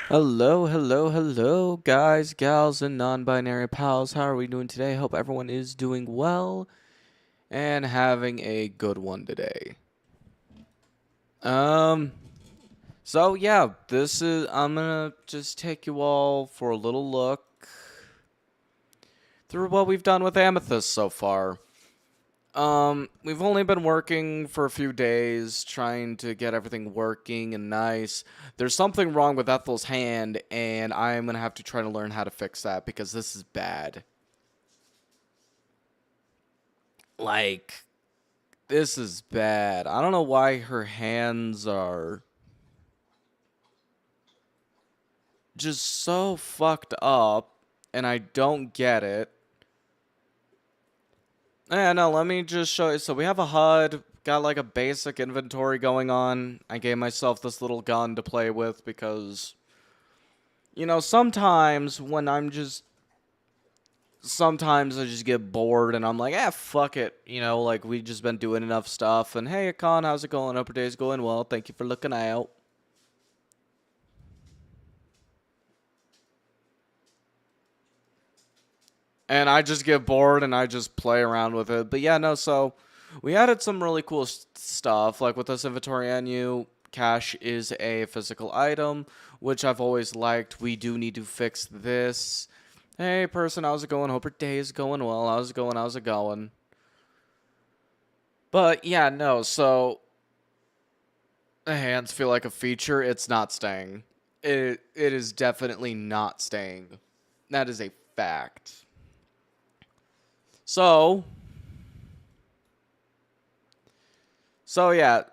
Hello, hello, hello, guys, gals, and non-binary pals. How are we doing today? Hope everyone is doing well and having a good one today. Um, so yeah, I'm gonna just take you all for a little look through what we've done with Amethyst so far. We've only been working for a few days, trying to get everything working and nice. There's something wrong with Ethel's hand, and I'm gonna have to try to learn how to fix that because this is bad. Like, this is bad. I don't know why her hands are just so fucked up, and I don't get it. Yeah, no, let me just show you. So we have a HUD, got like a basic inventory going on. I gave myself this little gun to play with because, sometimes sometimes I just get bored and I'm like, fuck it. Like we just been doing enough stuff. And hey, Akon, how's it going? Hope your day's going well. Thank you for looking out. And I just get bored and I just play around with it. But yeah, no, so we added some really cool stuff. Like with this inventory menu, cash is a physical item, which I've always liked. We do need to fix this. Hey, person, how's it going? Hope your day is going well. How's it going? How's it going? But yeah, no, so the hands feel like a feature. It's not staying. It is definitely not staying. That is a fact. So, so yeah,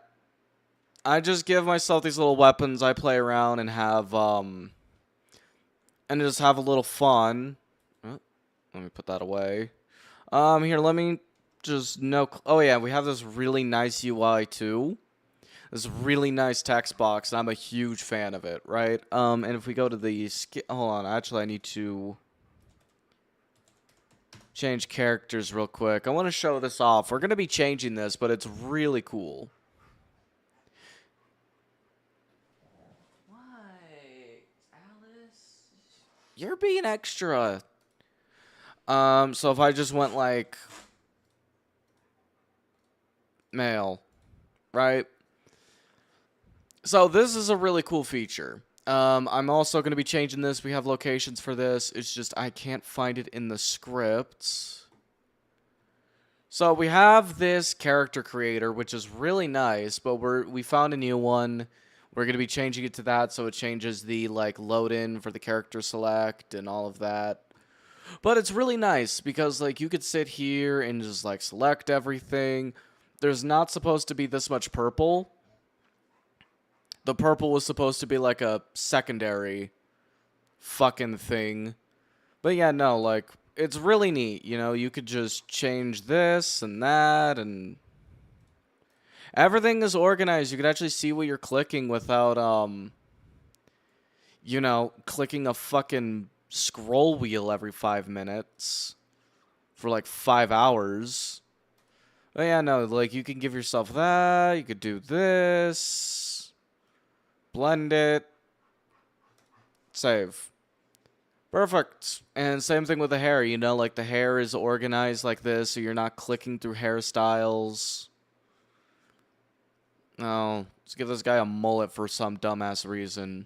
I just give myself these little weapons. I play around and just have a little fun. Oh, let me put that away. Here, let me just no. Oh yeah, we have this really nice UI too. This really nice text box, and I'm a huge fan of it, right? And if we go to the hold on, actually, I need to change characters real quick. I want to show this off. We're gonna be changing this, but it's really cool. Why, Alice? You're being extra. So if I just went like male, right? So this is a really cool feature. I'm also going to be changing this. We have locations for this. It's just I can't find it in the script. So we have this character creator, which is really nice, but we found a new one. We're going to be changing it to that, so it changes the like load in for the character select and all of that. But it's really nice because like you could sit here and just like select everything. There's not supposed to be this much purple. The purple was supposed to be like a secondary fucking thing. But yeah, no, like it's really neat, you could just change this and that and everything is organized. You can actually see what you're clicking without clicking a fucking scroll wheel every 5 minutes for like 5 hours. But yeah, no, like you can give yourself that, you could do this, blend it, save. Perfect. And same thing with the hair, like the hair is organized like this, so you're not clicking through hairstyles. No, let's give this guy a mullet for some dumbass reason.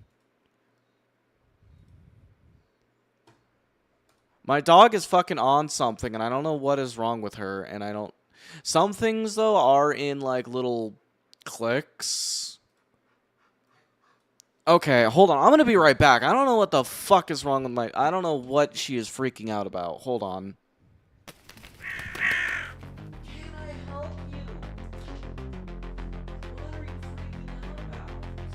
My dog is fucking on something, and I don't know what is wrong with her, and I don't... Some things, though, are in, like, little clicks. Okay, hold on. I'm gonna be right back. I don't know what the fuck is wrong with my... I don't know what she is freaking out about. Hold on. Can I help you? What are you freaking out about?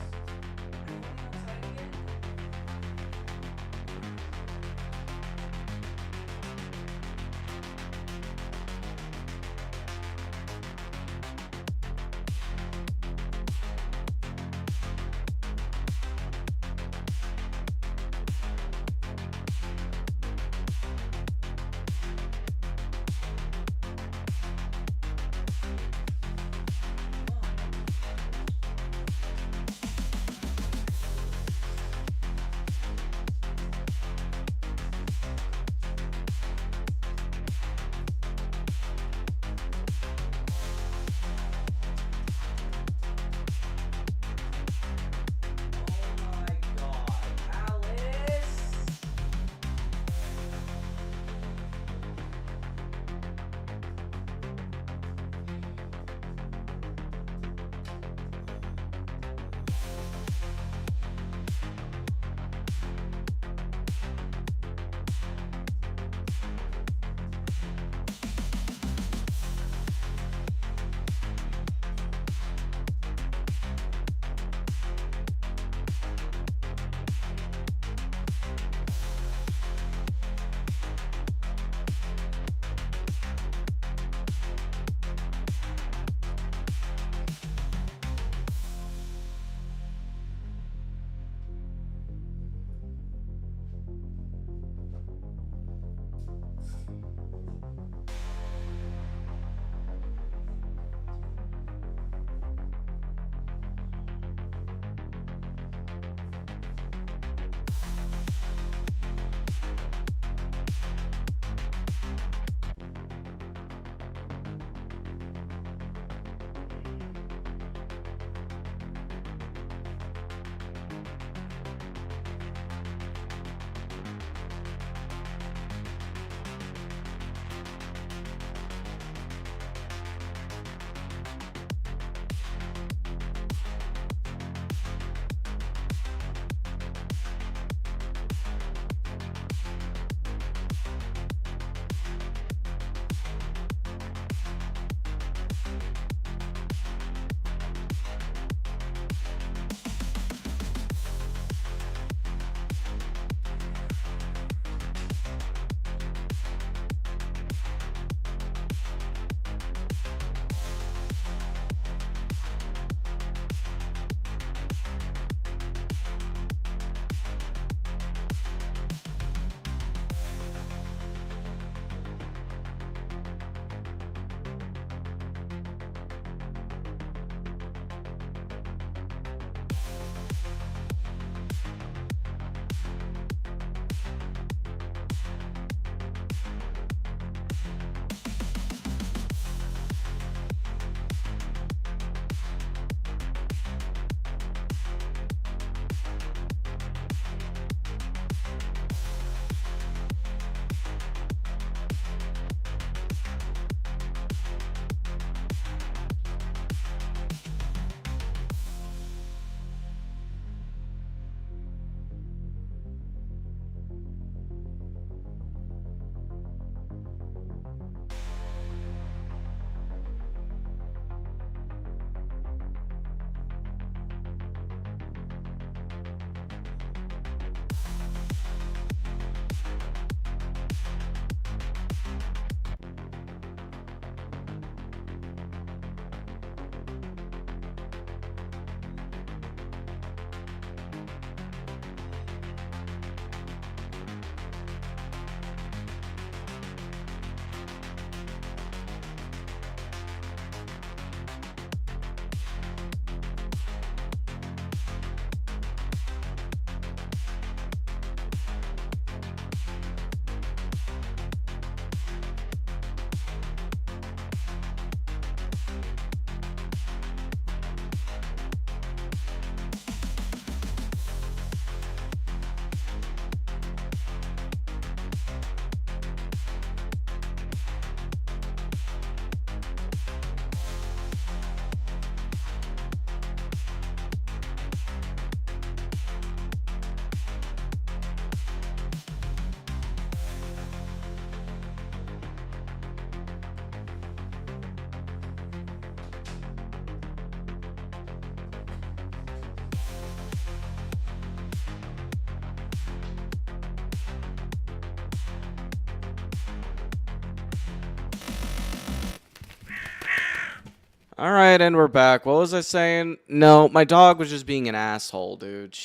Alright, and we're back. What was I saying? No, my dog was just being an asshole, dude.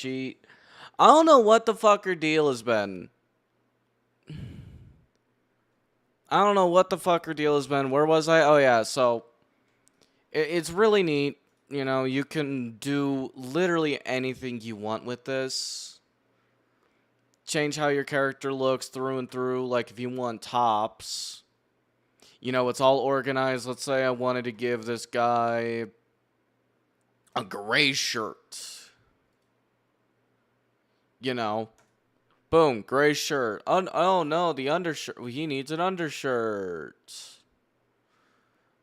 I don't know what the fuck her deal has been. I don't know what the fuck her deal has been. Where was I? Oh, yeah, so it's really neat. You know, you can do literally anything you want with this. Change how your character looks through and through. Like, if you want tops, you know, it's all organized. Let's say I wanted to give this guy a gray shirt. You know, boom, gray shirt. Oh no, the undershirt. He needs an undershirt.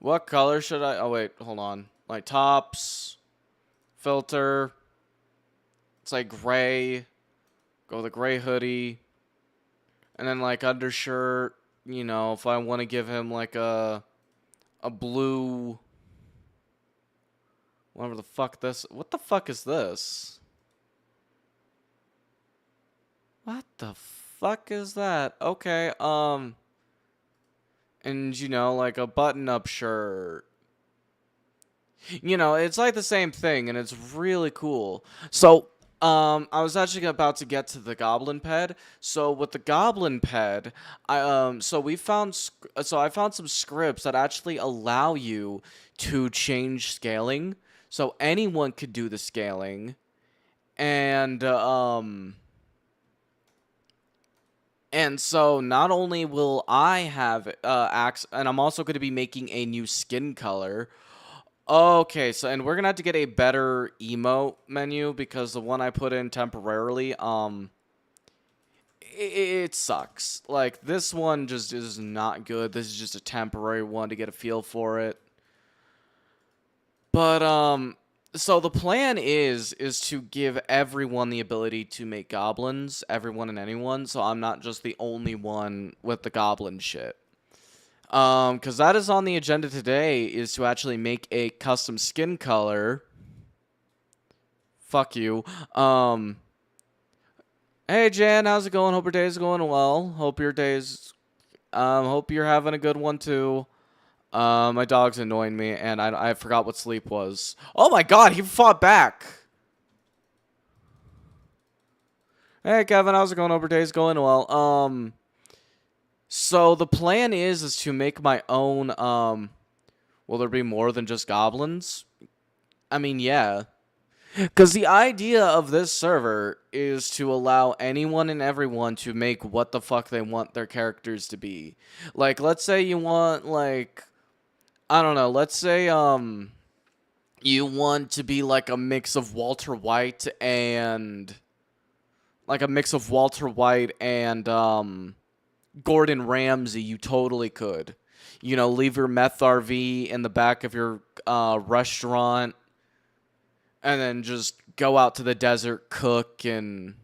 What color should I? Oh wait, hold on. Like tops, filter. It's like gray. Go with a gray hoodie. And then like undershirt. You know, if I want to give him like a blue. Whatever the fuck this. What the fuck is this? What the fuck is that? Okay, and you know, like a button-up shirt. You know, it's like the same thing, and it's really cool. So, I was actually about to get to the Goblin Ped. So with the Goblin Ped, I found some scripts that actually allow you to change scaling. So anyone could do the scaling, and And so not only will I have and I'm also going to be making a new skin color. Okay, so and we're gonna have to get a better emote menu because the one I put in temporarily, it sucks. Like this one just is not good. This is just a temporary one to get a feel for it. But so the plan is to give everyone the ability to make goblins, everyone and anyone, so I'm not just the only one with the goblin shit. Because that is on the agenda today, is to actually make a custom skin color. Fuck you. Hey Jan, how's it going? Hope your day's going well. Hope you're having a good one too. My dog's annoying me, and I forgot what sleep was. Oh my god, he fought back! Hey Kevin, how's it going? Hope your day's going well. So the plan is to make my own, will there be more than just goblins? I mean, yeah. Because the idea of this server is to allow anyone and everyone to make what the fuck they want their characters to be. Like, let's say you want, like, I don't know, let's say, you want to be like a mix of Walter White and, Gordon Ramsay, you totally could. You know, leave your meth RV in the back of your restaurant and then just go out to the desert, cook, and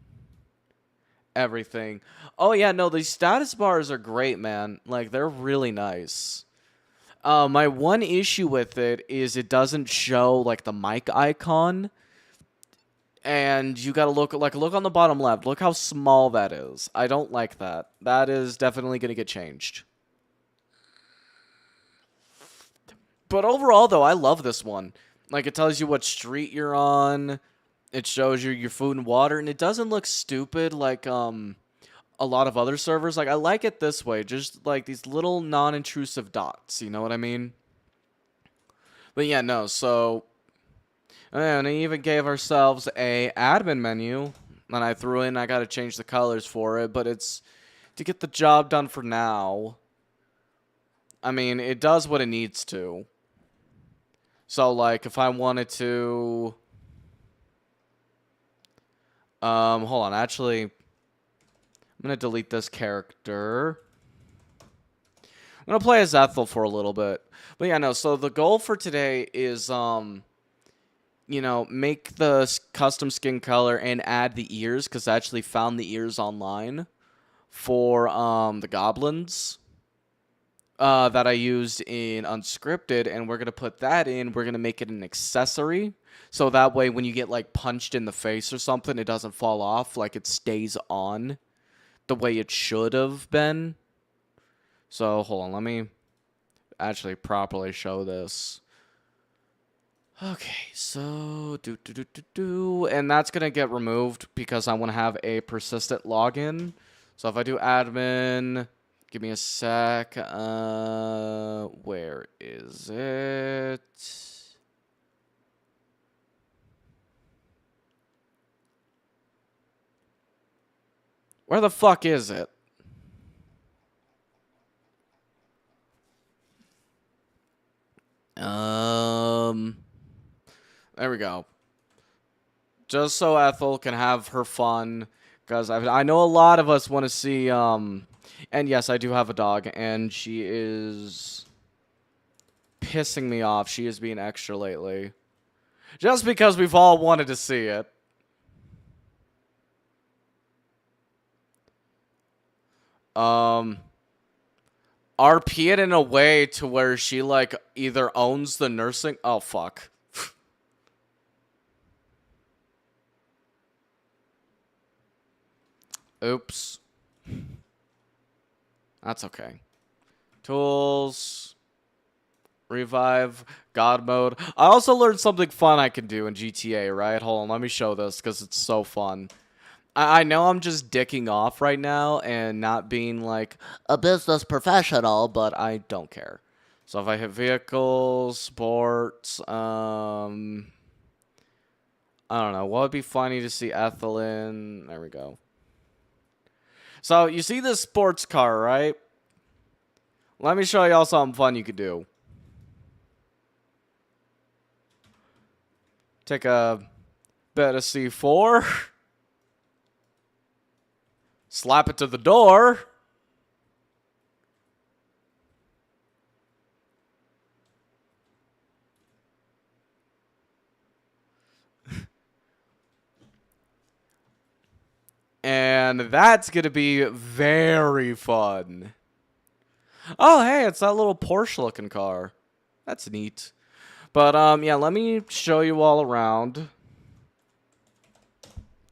everything. Oh, yeah, no, these status bars are great, man. Like, they're really nice. My one issue with it is it doesn't show, like, the mic icon. And you gotta look on the bottom left. Look how small that is. I don't like that. That is definitely gonna get changed. But overall, though, I love this one. Like, it tells you what street you're on. It shows you your food and water, and it doesn't look stupid like a lot of other servers. Like, I like it this way, just like these little non-intrusive dots. You know what I mean? But yeah, no. So, and I even gave ourselves a admin menu, and I threw in. I got to change the colors for it, but it's to get the job done for now. I mean, it does what it needs to. So, like, if I wanted to... hold on. Actually, I'm going to delete this character. I'm going to play as Ethel for a little bit. But yeah, no, so the goal for today is, you know, make the custom skin color and add the ears, because I actually found the ears online for, the goblins. That I used in Unscripted, and we're going to put that in. We're going to make it an accessory, so that way when you get, like, punched in the face or something, it doesn't fall off, like, it stays on the way it should have been. So, hold on, let me actually properly show this. Okay, so and that's gonna get removed because I want to have a persistent login. So if I do admin, give me a sec. Where is it? Where the fuck is it? There we go. Just so Ethel can have her fun, because I know a lot of us want to see, and yes, I do have a dog, and she is pissing me off. She is being extra lately. Just because we've all wanted to see it. RP it in a way to where she, like, either owns the nursing... Oh, fuck. Oops. That's okay. Tools. Revive. God mode. I also learned something fun I can do in GTA, right? Hold on, let me show this, because it's so fun. I know I'm just dicking off right now and not being, like, a business professional, but I don't care. So if I hit vehicles, sports, I don't know. What would be funny to see Ethel in? There we go. So, you see this sports car, right? Let me show y'all something fun you could do. Take a bit of C4. Slap it to the door. And that's going to be very fun. Oh, hey, it's that little Porsche-looking car. That's neat. But, yeah, let me show you all around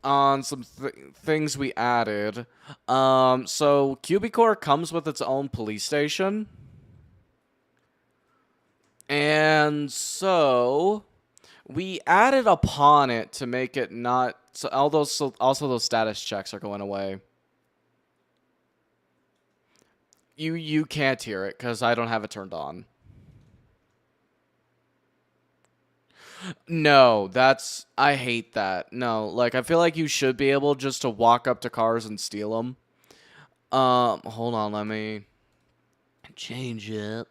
on some things we added. So Cubicore comes with its own police station. And so we added upon it to make it not... So also those status checks are going away. You can't hear it because I don't have it turned on. No, that's... I hate that. No, like, I feel like you should be able just to walk up to cars and steal them. Hold on, let me change it.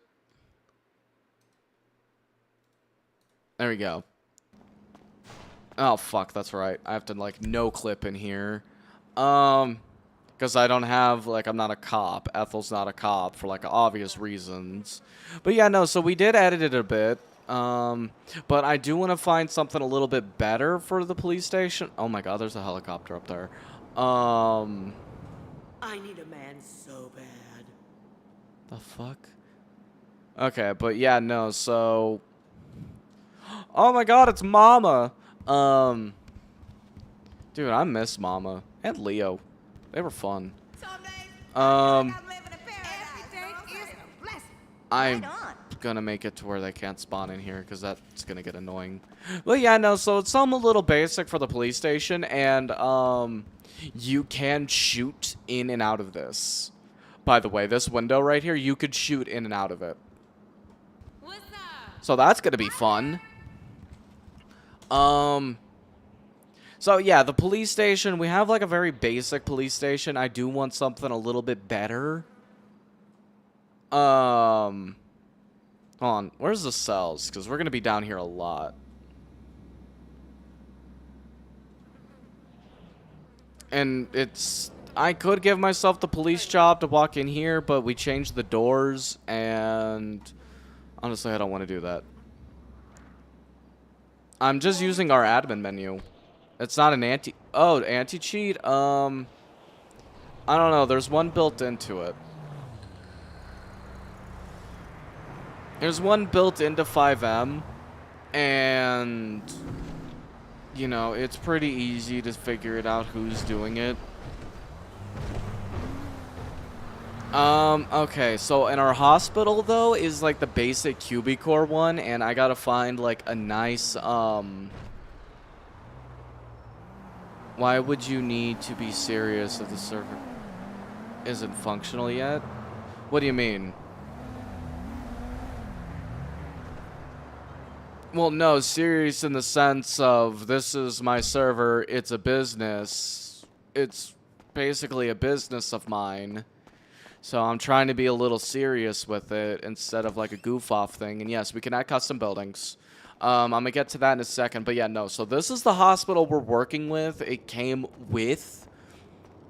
There we go. Oh, fuck, that's right. I have to, like, no clip in here. Because I don't have, like, I'm not a cop. Ethel's not a cop for, like, obvious reasons. But yeah, no, so we did edit it a bit. But I do want to find something a little bit better for the police station. Oh my god, there's a helicopter up there. I need a man so bad. The fuck? Okay, but yeah, no, so... Oh my god, it's Mama! Dude, I miss Mama. And Leo. They were fun. I'm gonna make it to where they can't spawn in here, because that's gonna get annoying. Well, yeah, no, so it's something a little basic for the police station, and, you can shoot in and out of this. By the way, this window right here, you could shoot in and out of it. So that's gonna be fun. So yeah, the police station, we have like a very basic police station. I do want something a little bit better. Hold on, where's the cells? Because we're gonna be down here a lot. And it's... I could give myself the police job to walk in here, but we changed the doors, and... honestly, I don't want to do that. I'm just using our admin menu. It's not an anti... Oh, anti-cheat? I don't know. There's one built into it. There's one built into 5M, and... you know, it's pretty easy to figure it out who's doing it. Okay, so in our hospital, though, is, like, the basic cubicore one, and I gotta find, like, a nice, Why would you need to be serious if the server isn't functional yet? What do you mean? Well, no, serious in the sense of this is my server, it's a business. It's basically a business of mine. So I'm trying to be a little serious with it instead of like a goof off thing. And yes, we can add custom buildings. I'm gonna get to that in a second, but yeah, no. So this is the hospital we're working with. It came with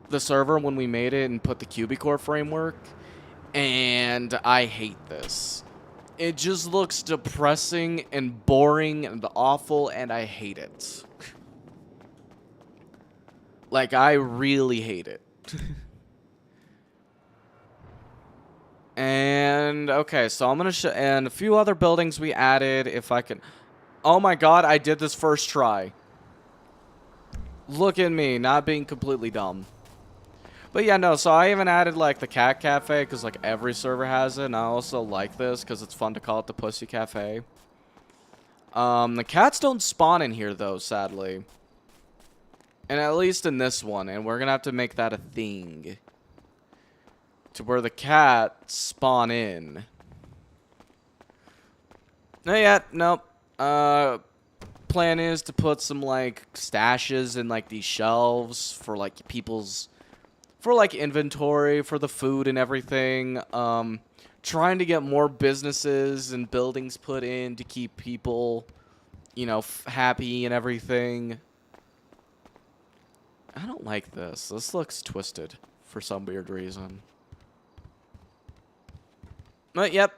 the server when we made it and put the Cubicore framework. And I hate this. It just looks depressing and boring and awful, and I hate it. Like, I really hate it. And, okay, so I'm gonna show, and a few other buildings we added, if I can. Oh my god, I did this first try. Look at me, not being completely dumb. But yeah, no, so I even added, like, the cat cafe, because, like, every server has it, and I also like this, because it's fun to call it the Pussy Cafe. The cats don't spawn in here, though, sadly. And at least in this one, and we're gonna have to make that a thing. To where the cats spawn in. Not yet, nope. Plan is to put some, like, stashes in, like, these shelves for, like, people's... For, like, inventory, for the food and everything. Trying to get more businesses and buildings put in to keep people, you know, happy and everything. I don't like this. This looks twisted for some weird reason. But, yep.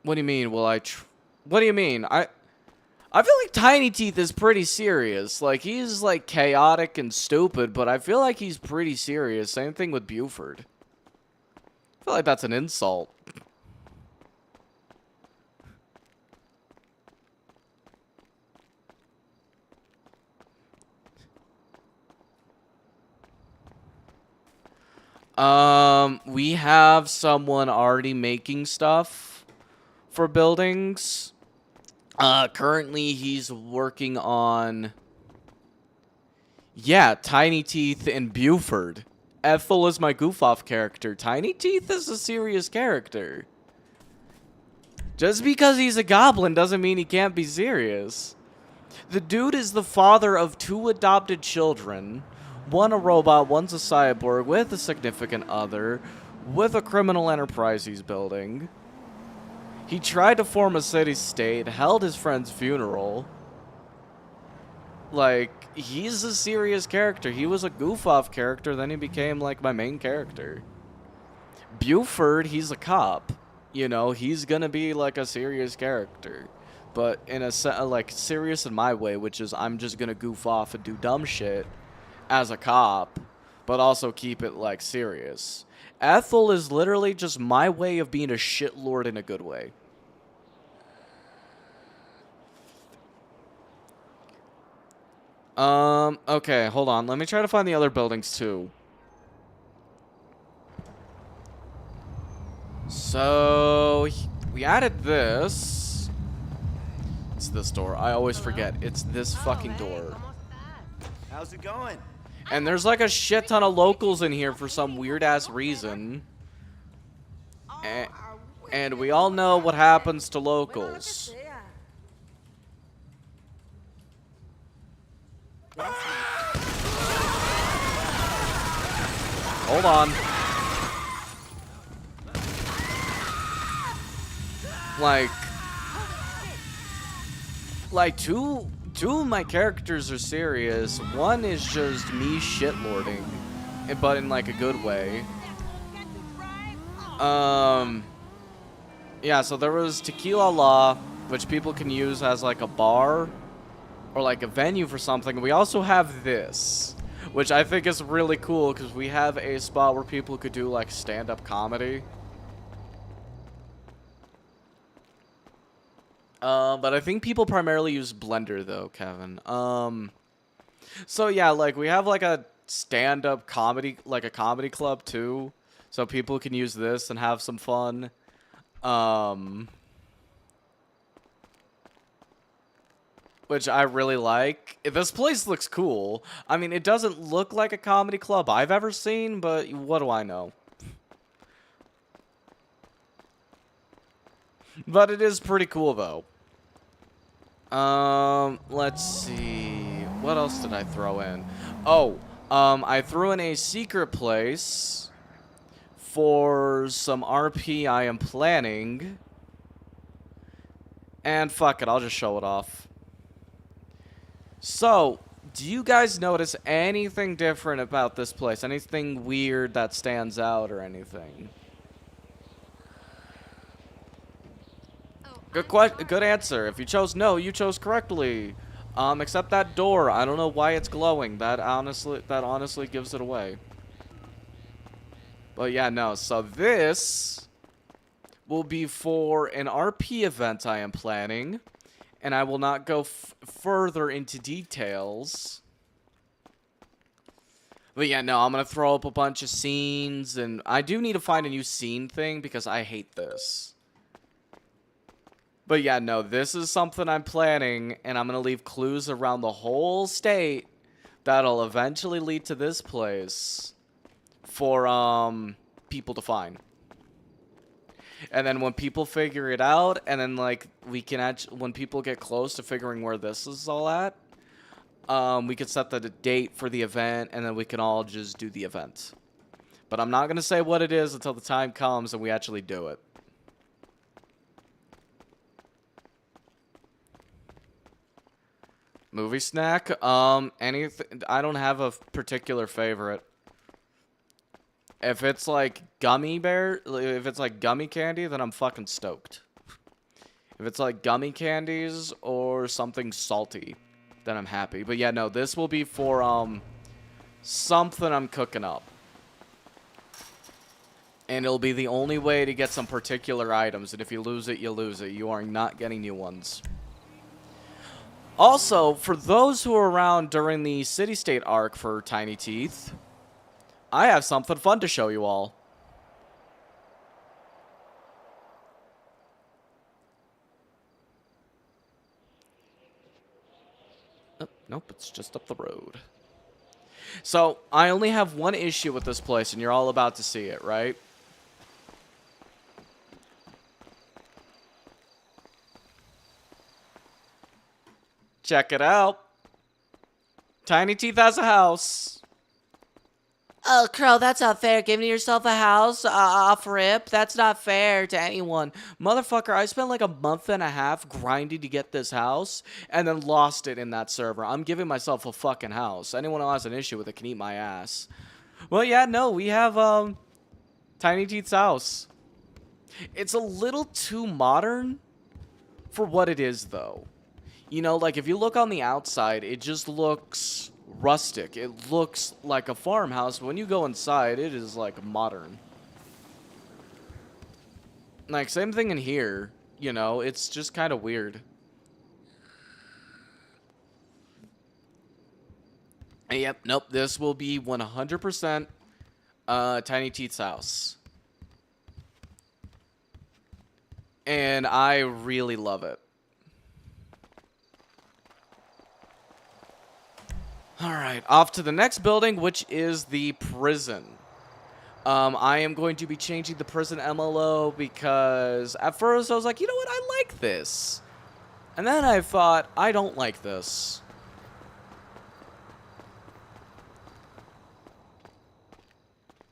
What do you mean? What do you mean? I feel like Tiny Teeth is pretty serious. Like, he's, like, chaotic and stupid, but I feel like he's pretty serious. Same thing with Buford. I feel like that's an insult. We have someone already making stuff for buildings. Currently he's working on... Yeah, Tiny Teeth and Buford. Ethel is my goof-off character. Tiny Teeth is a serious character. Just because he's a goblin doesn't mean he can't be serious. The dude is the father of 2 adopted children. One a robot, one's a cyborg, with a significant other, with a criminal enterprise he's building. He tried to form a city-state, held his friend's funeral. Like, he's a serious character. He was a goof-off character, then he became, like, my main character. Buford, he's a cop. You know, he's gonna be, like, a serious character. But in a like, serious in my way, which is I'm just gonna goof off and do dumb shit as a cop, but also keep it, like, serious. Ethel is literally just my way of being a shitlord in a good way. Okay, hold on. Let me try to find the other buildings, too. So, we added this. It's this door. I always forget. It's this fucking door. How's it going? And there's like a shit ton of locals in here for some weird-ass reason. And we all know what happens to locals. Hold on. Like two of my characters are serious. One is just me shitlording, but in like a good way. Yeah, so there was Tequila Law, which people can use as like a bar or like a venue for something. We also have this, which I think is really cool because we have a spot where people could do like stand-up comedy. But I think people primarily use Blender though, Kevin. So yeah, like we have like a stand-up comedy, like a comedy club too, so people can use this and have some fun. Which I really like. This place looks cool. I mean, it doesn't look like a comedy club I've ever seen, but what do I know? But it is pretty cool though. Let's see. What else did I throw in? Oh, I threw in a secret place for some RP I am planning. And fuck it, I'll just show it off. So, do you guys notice anything different about this place? Anything weird that stands out or anything? Good answer. If you chose no, you chose correctly. Except that door. I don't know why it's glowing. That honestly gives it away. But yeah, no. So this will be for an RP event I am planning, and I will not go further into details. But yeah, no, I'm gonna throw up a bunch of scenes, and I do need to find a new scene thing because I hate this. But yeah, no, this is something I'm planning, and I'm going to leave clues around the whole state that'll eventually lead to this place for, people to find. And then when people figure it out, and then, like, we can actually, when people get close to figuring where this is all at, we could set the date for the event, and then we can all just do the event. But I'm not going to say what it is until the time comes and we actually do it. Movie snack? Anything. I don't have a particular favorite. If it's like if it's like gummy candy, then I'm fucking stoked. If it's like gummy candies or something salty, then I'm happy. But yeah, no, this will be for, something I'm cooking up. And it'll be the only way to get some particular items, and if you lose it, you lose it. You are not getting new ones. Also, for those who are around during the city-state arc for Tiny Teeth, I have something fun to show you all. Oh, nope, it's just up the road. So, I only have one issue with this place, and you're all about to see it, right? Check it out. Tiny Teeth has a house. Oh, Crow, that's not fair. Giving yourself a house off rip. That's not fair to anyone. Motherfucker, I spent like a month and a half grinding to get this house and then lost it in that server. I'm giving myself a fucking house. Anyone who has an issue with it can eat my ass. Well, yeah, no, we have Tiny Teeth's house. It's a little too modern for what it is, though. You know, like, if you look on the outside, it just looks rustic. It looks like a farmhouse. When you go inside, it is, like, modern. Like, same thing in here. You know, it's just kind of weird. And yep, nope, this will be 100% Tiny Teeth's house. And I really love it. Alright, off to the next building, which is the prison. I am going to be changing the prison MLO because at first I was like, you know what, I like this. And then I thought, I don't like this.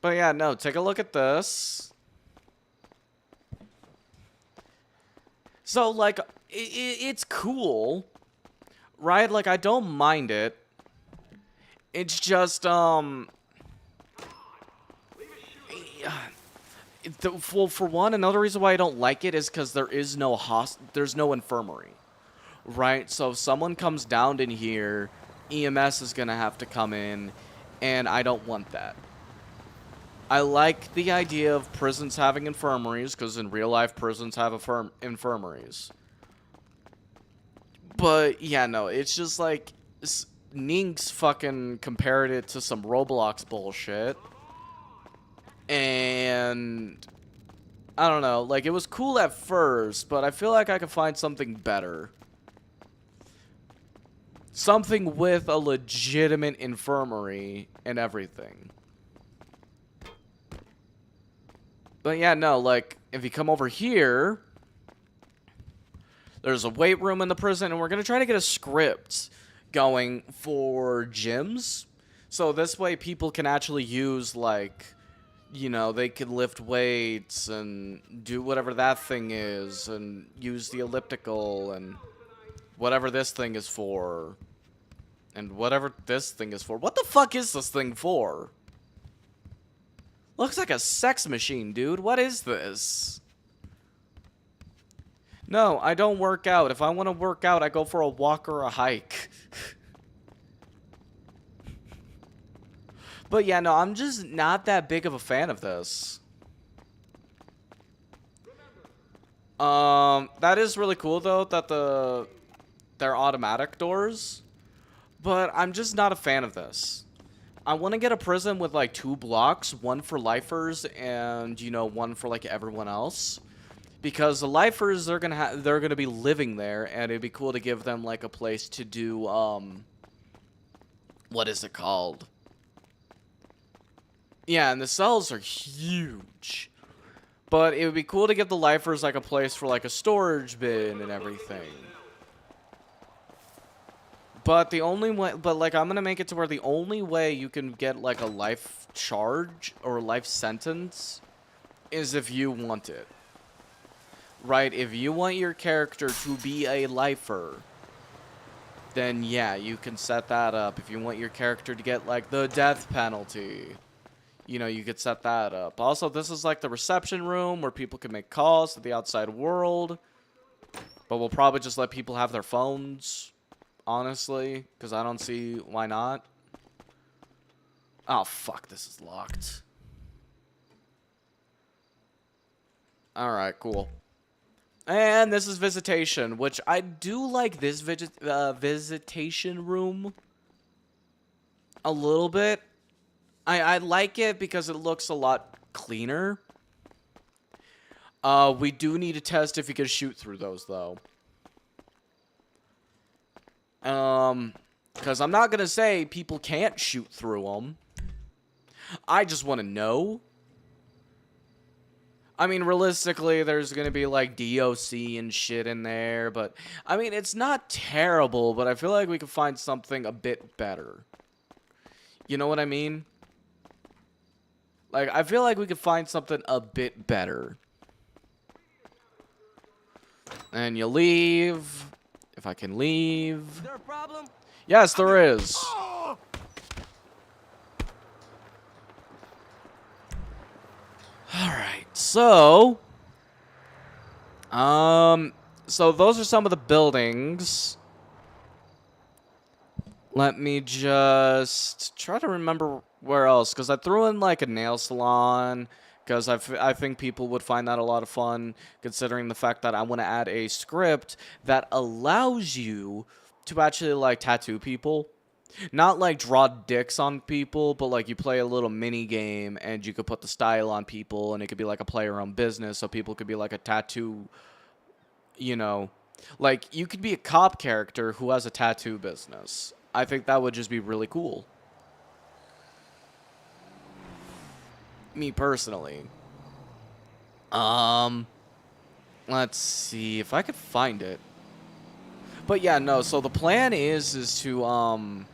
But yeah, no, take a look at this. So, like, it's cool, right? Like, I don't mind it. It's just, well, for one, another reason why I don't like it is because there is no there's no infirmary, right? So if someone comes down in here, EMS is gonna have to come in, and I don't want that. I like the idea of prisons having infirmaries, because in real life, prisons have infirmaries. But yeah, no, it's just like Ninx fucking compared it to some Roblox bullshit. And I don't know, like it was cool at first, but I feel like I could find something better. Something with a legitimate infirmary and everything. But yeah, no, like, if you come over here, there's a weight room in the prison, and we're going to try to get a script going for gyms. So this way people can actually use, like, you know, they can lift weights and do whatever that thing is, and use the elliptical, and whatever this thing is for. And whatever this thing is for. What the fuck is this thing for? Looks like a sex machine, dude. What is this? No, I don't work out. If I want to work out, I go for a walk or a hike. But yeah, no, I'm just not that big of a fan of this. That is really cool, though, that they're automatic doors. But I'm just not a fan of this. I want to get a prison with like 2 blocks, one for lifers and, you know, one for like everyone else. Because the lifers, they're gonna be living there, and it'd be cool to give them like a place to do what is it called? Yeah, and the cells are huge. But it would be cool to give the lifers like a place for like a storage bin and everything. But the only way, but like I'm gonna make it to where the only way you can get like a life charge or life sentence is if you want it. Right? If you want your character to be a lifer, then yeah, you can set that up. If you want your character to get like the death penalty, you know, you could set that up. Also, this is like the reception room where people can make calls to the outside world. But we'll probably just let people have their phones. Honestly, because I don't see why not. Oh, fuck, this is locked. Alright, cool. And this is visitation, which I do like this visitation room a little bit. I like it because it looks a lot cleaner. We do need to test if you can shoot through those, though. Because I'm not going to say people can't shoot through them. I just want to know. I mean, realistically, there's going to be, like, DOC and shit in there. But, I mean, it's not terrible, but I feel like we could find something a bit better. You know what I mean? Like, I feel like we could find something a bit better. And you leave. If I can leave. Is there a problem? Yes, there is. Alright, so those are some of the buildings. Let me just try to remember where else, because I threw in like a nail salon, because I think people would find that a lot of fun, considering the fact that I want to add a script that allows you to actually like tattoo people. Not like draw dicks on people, but like you play a little mini game and you could put the style on people, and it could be like a player-owned business, so people could be like a tattoo, you know, like you could be a cop character who has a tattoo business. I think that would just be really cool. Me personally. Let's see if I could find it. But yeah, no, so the plan is to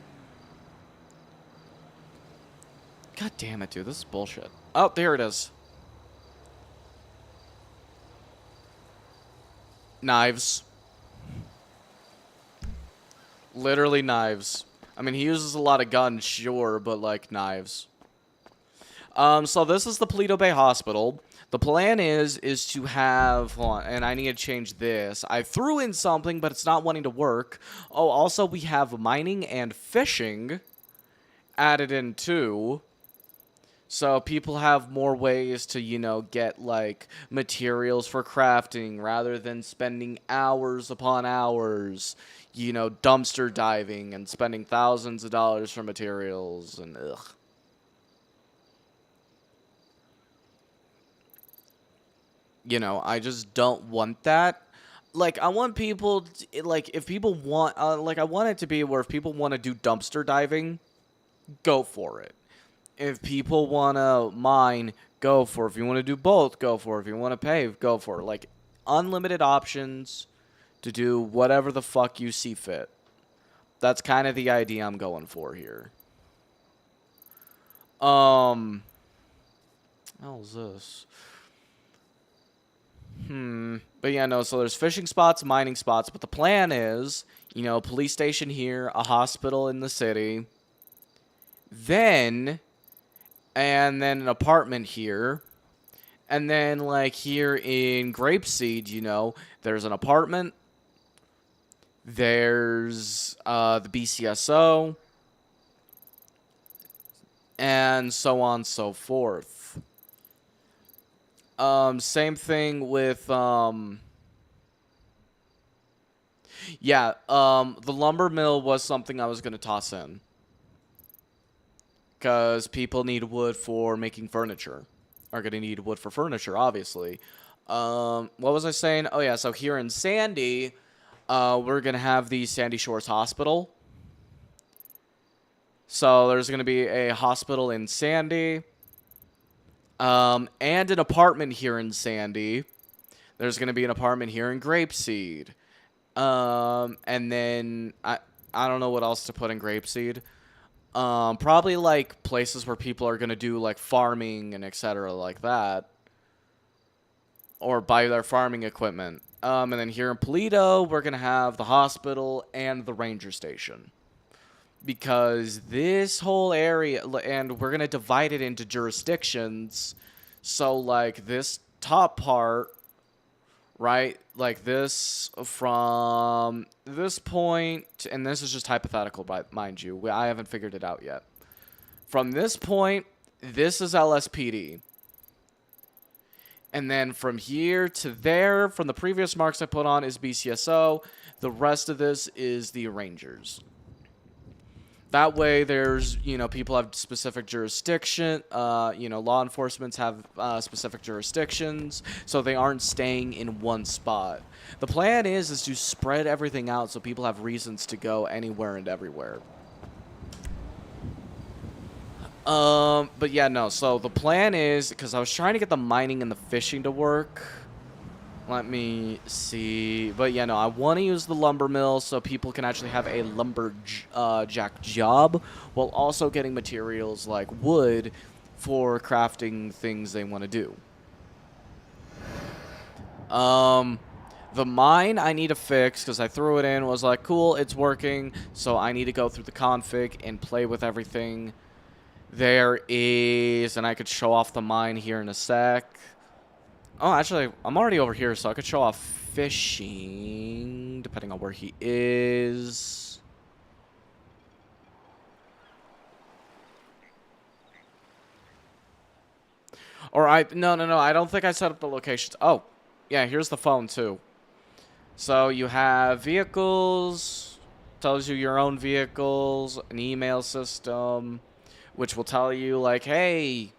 God damn it, dude. This is bullshit. Oh, there it is. Knives. Literally knives. I mean, he uses a lot of guns, sure, but, like, knives. So this is the Paleto Bay Hospital. The plan is to have... Hold on, and I need to change this. I threw in something, but it's not wanting to work. Oh, also, we have mining and fishing added in, too. So people have more ways to, get like materials for crafting rather than spending hours upon hours, dumpster diving and spending thousands of dollars for materials and ugh. I just don't want that. Like, I want people, like, if people want, like, I want it to be where if people want to do dumpster diving, go for it. If people want to mine, go for it. If you want to do both, go for it. If you want to pave, go for it. Like, unlimited options to do whatever the fuck you see fit. That's kind of the idea I'm going for here. How's this? But yeah, no, so there's fishing spots, mining spots, but the plan is, police station here, a hospital in the city, then, and then an apartment here, and then, like, here in Grapeseed, there's an apartment, there's, the BCSO, and so on and so forth. Same thing with, the lumber mill was something I was going to toss in. Because people need wood for making furniture. Are going to need wood for furniture, obviously. What was I saying? Oh, yeah, so here in Sandy, we're going to have the Sandy Shores Hospital. So there's going to be a hospital in Sandy. And an apartment here in Sandy. There's going to be an apartment here in Grapeseed. And then I don't know what else to put in Grapeseed. Probably like places where people are going to do like farming and etc. like that. Or buy their farming equipment. And then here in Polito, we're going to have the hospital and the ranger station. Because this whole area, and we're going to divide it into jurisdictions. So, like, this top part, right, like this from this point, and this is just hypothetical, mind you. I haven't figured it out yet. From this point, this is LSPD. And then from here to there, from the previous marks I put on, is BCSO. The rest of this is the Rangers. That way, there's, people have specific jurisdiction, law enforcement have specific jurisdictions, so they aren't staying in one spot. The plan is to spread everything out so people have reasons to go anywhere and everywhere. But yeah, no, so the plan is, because I was trying to get the mining and the fishing to work. Let me see. But yeah, no, I want to use the lumber mill so people can actually have a lumberjack job while also getting materials like wood for crafting things they want to do. The mine I need to fix because I threw it in, was like, cool, it's working, so I need to go through the config and play with everything. There is, and I could show off the mine here in a sec. Oh, actually, I'm already over here, so I could show off fishing, depending on where he is. Or no, I don't think I set up the locations. Oh, yeah, here's the phone, too. So you have vehicles, tells you your own vehicles, an email system, which will tell you, like, hey,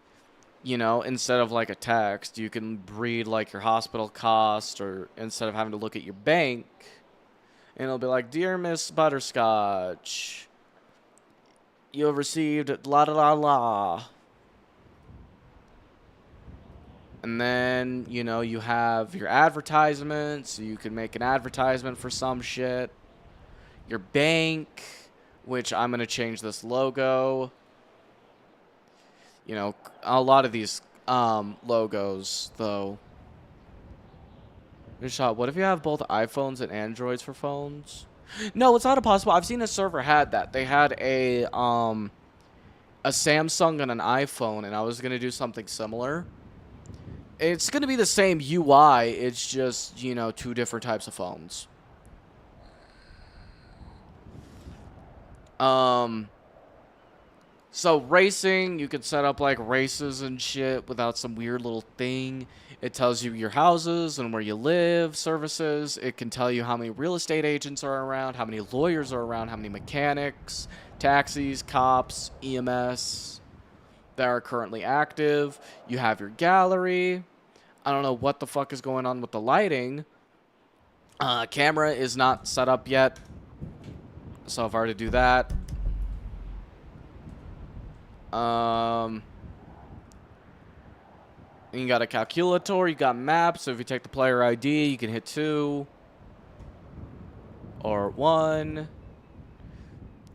instead of, like, a text, you can read, like, your hospital cost, or instead of having to look at your bank, and it'll be like, Dear Miss Butterscotch, you have received la-da-la-la. And then, you have your advertisements, so you can make an advertisement for some shit. Your bank, which I'm going to change this logo. A lot of these logos, though. What if you have both iPhones and Androids for phones? No, it's not impossible. I've seen a server had that. They had a Samsung and an iPhone, and I was going to do something similar. It's going to be the same UI. It's just, two different types of phones. So racing, you can set up like races and shit without some weird little thing. It tells you your houses and where you live, services. It can tell you how many real estate agents are around, how many lawyers are around, how many mechanics, taxis, cops, EMS that are currently active. You have your gallery. I don't know what the fuck is going on with the lighting. Camera is not set up yet, so if I were to do that, you got a calculator, you got maps, so if you take the player ID, you can hit 2 or 1.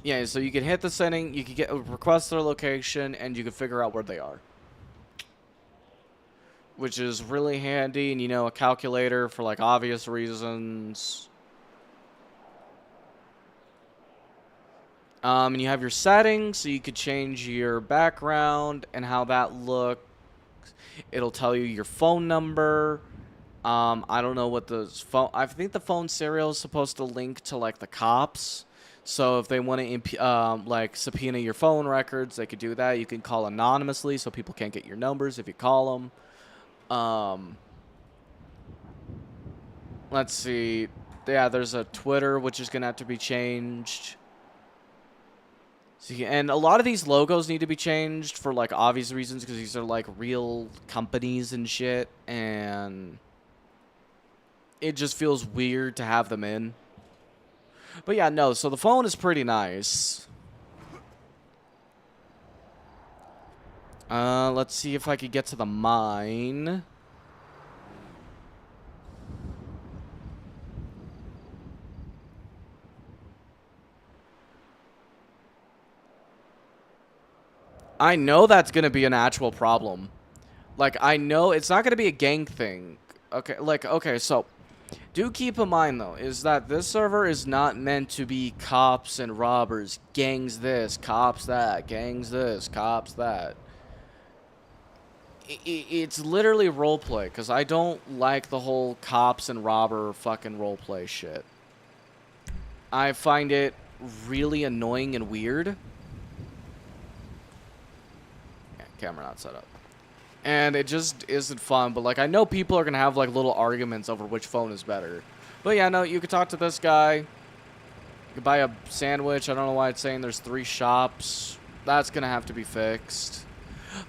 Yeah, so you can hit the setting, you can request their location, and you can figure out where they are. Which is really handy, and a calculator for like obvious reasons. And you have your settings, so you could change your background and how that looks. It'll tell you your phone number. I don't know what the phone. I think the phone serial is supposed to link to like the cops. So if they want to like subpoena your phone records, they could do that. You can call anonymously, so people can't get your numbers if you call them. Let's see. Yeah, there's a Twitter, which is gonna have to be changed. See, and a lot of these logos need to be changed for like obvious reasons because these are like real companies and shit, and it just feels weird to have them in. But yeah, no, so the phone is pretty nice. Let's see if I could get to the mine. I know that's gonna be an actual problem. Like, I know it's not gonna be a gang thing. Okay, so do keep in mind, though, is that this server is not meant to be cops and robbers. Gangs this, cops that, gangs this, cops that. It's literally roleplay, because I don't like the whole cops and robber fucking roleplay shit. I find it really annoying and weird. Yeah, camera not set up. And it just isn't fun, but like I know people are gonna have like little arguments over which phone is better. But yeah, no, you could talk to this guy. You could buy a sandwich. I don't know why it's saying there's 3 shops. That's gonna have to be fixed.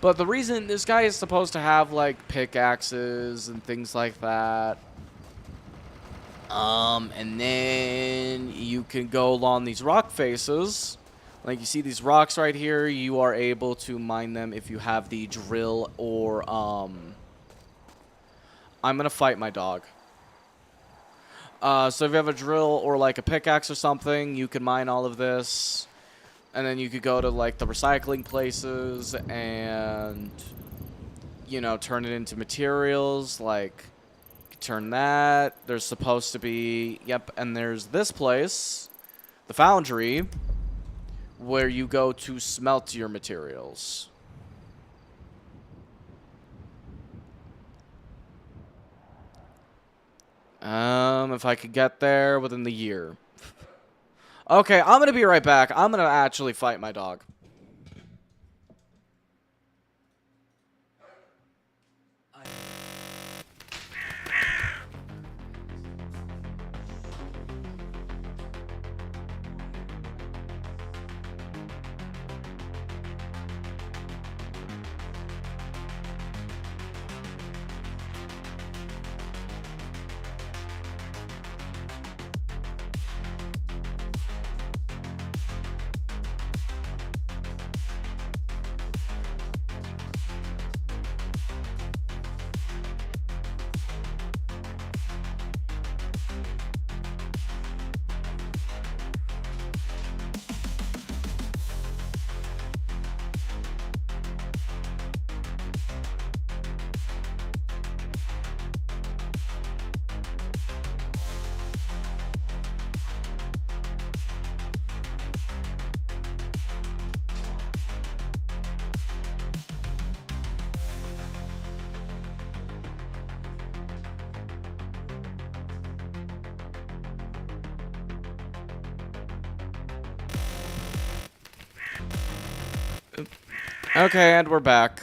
But the reason this guy is supposed to have like pickaxes and things like that. And then you can go along these rock faces. Like, you see these rocks right here, you are able to mine them if you have the drill or, I'm gonna fight my dog. So if you have a drill or, like, a pickaxe or something, you can mine all of this. And then you could go to, like, the recycling places and, turn it into materials. Like, turn that. There's supposed to be, yep, and there's this place, the foundry, where you go to smelt your materials. If I could get there within the year. Okay, I'm gonna be right back. I'm gonna actually fight my dog. Okay, and we're back.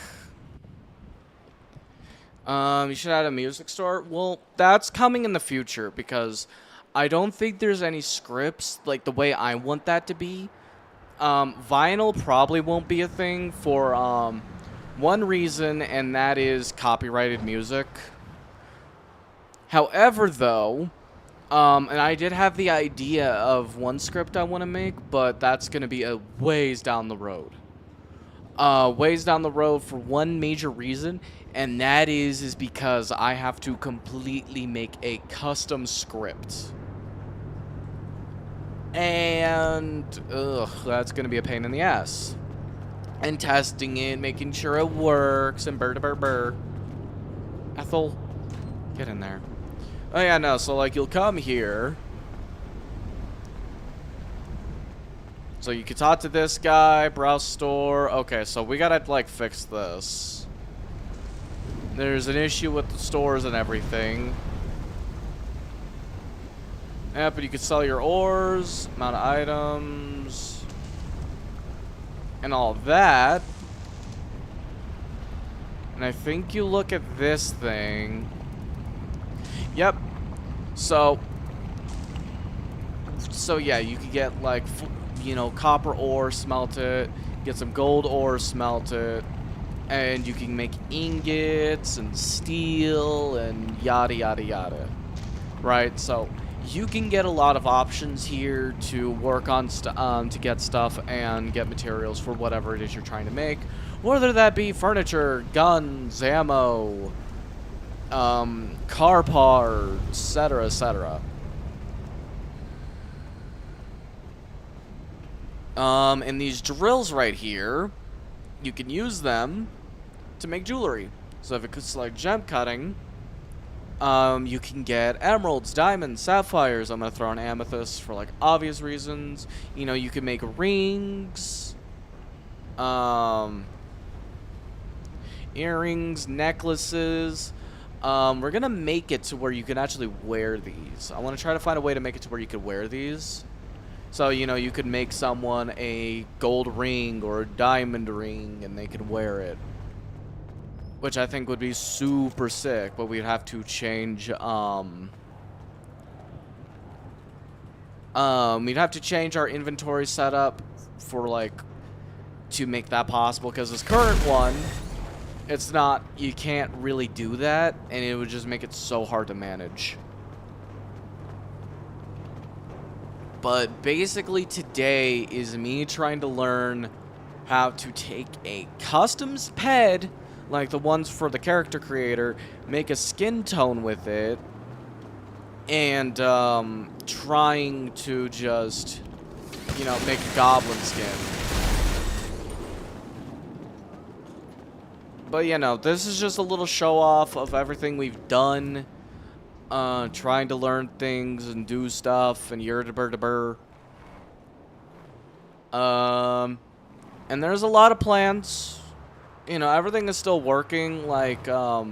You should add a music store. Well, that's coming in the future because I don't think there's any scripts like the way I want that to be. Vinyl probably won't be a thing for one reason, and that is copyrighted music. However, though, and I did have the idea of one script I want to make, but that's going to be a ways down the road. Ways down the road for one major reason, and that is because I have to completely make a custom script. And, that's going to be a pain in the ass. And testing it, making sure it works, and burr. Ethel, get in there. Oh yeah, no, so like you'll come here. So you can talk to this guy, browse store. Okay, so we gotta like fix this. There's an issue with the stores and everything. Yeah, but you can sell your ores, amount of items, and all that. And I think you look at this thing. Yep. So yeah, you could get like, you know, copper ore, smelt it, get some gold ore, smelt it, and you can make ingots and steel and yada yada yada. Right? So you can get a lot of options here to work on to get stuff and get materials for whatever it is you're trying to make, whether that be furniture, guns, ammo, car parts, etc., etc. And these drills right here, you can use them to make jewelry. So if it's like gem cutting, you can get emeralds, diamonds, sapphires. I'm gonna throw in amethyst for like obvious reasons. You know, you can make rings, earrings, necklaces. We're gonna make it to where you can actually wear these. I want to try to find a way to make it to where you could wear these. So, you know, you could make someone a gold ring or a diamond ring and they could wear it. Which I think would be super sick, but we'd have to change, we'd have to change our inventory setup for, like, to make that possible, because this current one, it's not, you can't really do that, and it would just make it so hard to manage. But basically today is me trying to learn how to take a custom ped, like the ones for the character creator, make a skin tone with it, and trying to just, you know, make a goblin skin. But, you know, this is just a little show off of everything we've done. Trying to learn things and do stuff and yurda-burda-burr. And there's a lot of plans. You know, everything is still working. Like, I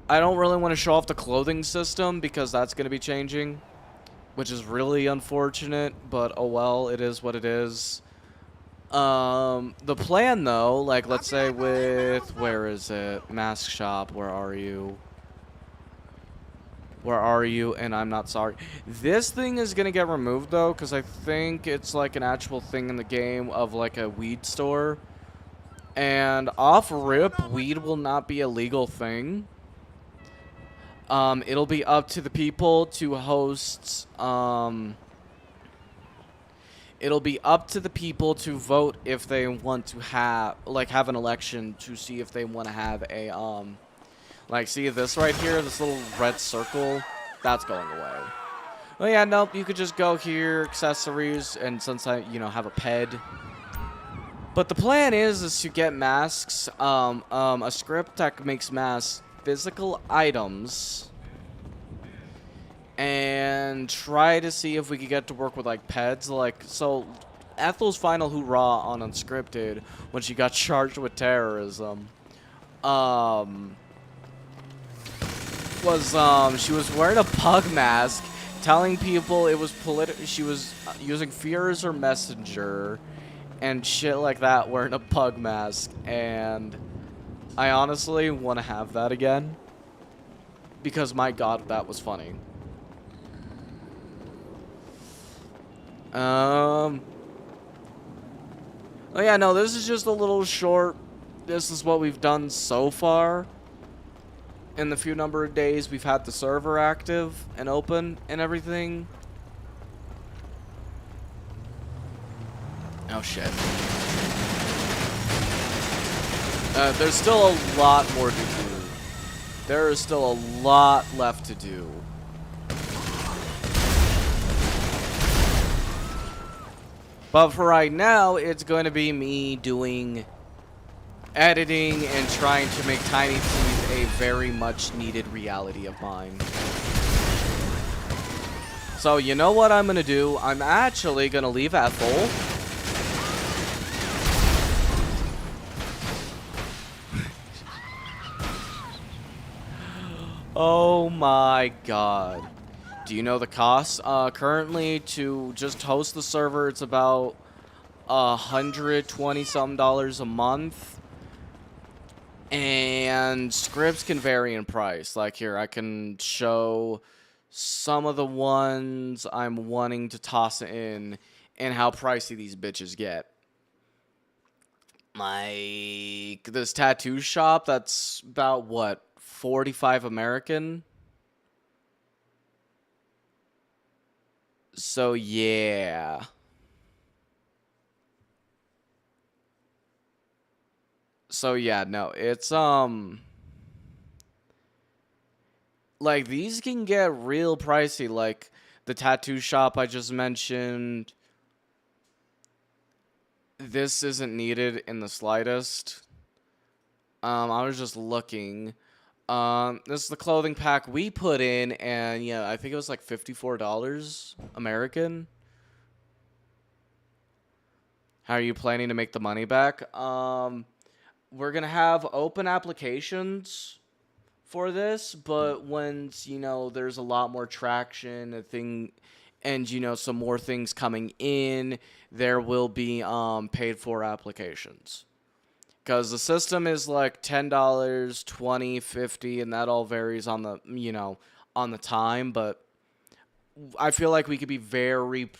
don't really want to show off the clothing system because that's going to be changing, which is really unfortunate, but oh well, it is what it is. The plan though, like let's say with, where is it? Mask shop, where are you? Where are you? And I'm not sorry. This thing is gonna get removed though, because I think it's like an actual thing in the game of like a weed store. And off rip, weed will not be a legal thing. It'll be up to the people to host, it'll be up to the people to vote if they want to have an election to see if they want to have a, like, see this right here, this little red circle, that's going away. Oh yeah, nope, you could just go here, accessories, and since I, you know, have a ped. But the plan is to get masks, a script that makes masks, physical items, and try to see if we could get to work with, like, peds. Like, so, Ethel's final hoorah on Unscripted, when she got charged with terrorism, she was wearing a pug mask, telling people it was she was using fear as her messenger, and shit like that wearing a pug mask, and I honestly want to have that again because my god, that was funny. Oh yeah, no, this is just a little short. This is what we've done so far in the few number of days we've had the server active and open and everything. Oh shit. There's still a lot more to do. There is still a lot left to do. But for right now, it's going to be me doing editing and trying to make Tiny Teeth a very much needed reality of mine. So you know what I'm going to do? I'm actually going to leave Ethel. Oh my god. Do you know the cost? Currently, to just host the server, it's about $120 some a month. And scripts can vary in price. Like here, I can show some of the ones I'm wanting to toss in and how pricey these bitches get. Like this tattoo shop, that's about what, 45 American? So yeah. So yeah, no, it's like these can get real pricey, like the tattoo shop I just mentioned. This isn't needed in the slightest. I was just looking. This is the clothing pack we put in, and yeah, I think it was like $54 American. How are you planning to make the money back? We're gonna have open applications for this, but once, you know, there's a lot more traction, and you know, some more things coming in, there will be paid for applications. Because the system is like $10, 20, 50, and that all varies on the, you know, on the time, but I feel like we could be very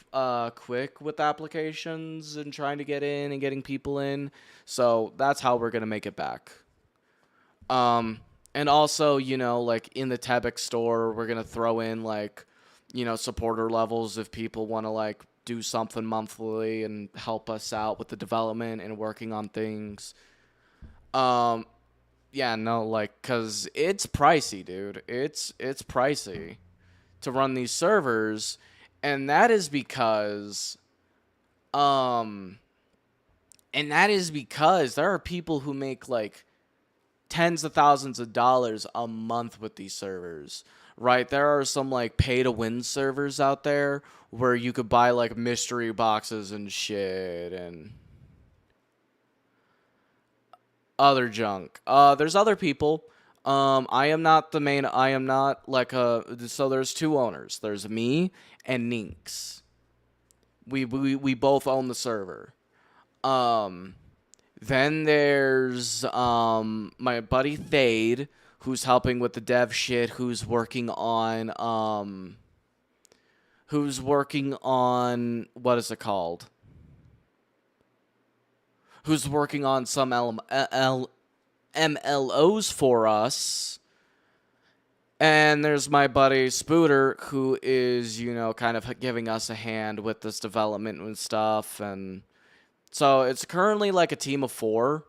quick with applications and trying to get in and getting people in. So that's how we're going to make it back. And also, you know, like in the Tebex store, we're going to throw in like, you know, supporter levels if people want to like do something monthly and help us out with the development and working on things. Yeah, no, like, cause it's pricey, dude. It's pricey to run these servers, and that is because, there are people who make like tens of thousands of dollars a month with these servers, right? There are some like pay to win servers out there where you could buy like mystery boxes and shit and other junk. There's other people. I am not the main. I am not like a. So there's two owners. There's me and Ninx. We both own the server. Then there's my buddy Thade, who's helping with the dev shit. Who's working on what is it called? Who's working on some MLOs for us. And there's my buddy Spooter, who is, you know, kind of giving us a hand with this development and stuff. And so it's currently like a team of 4.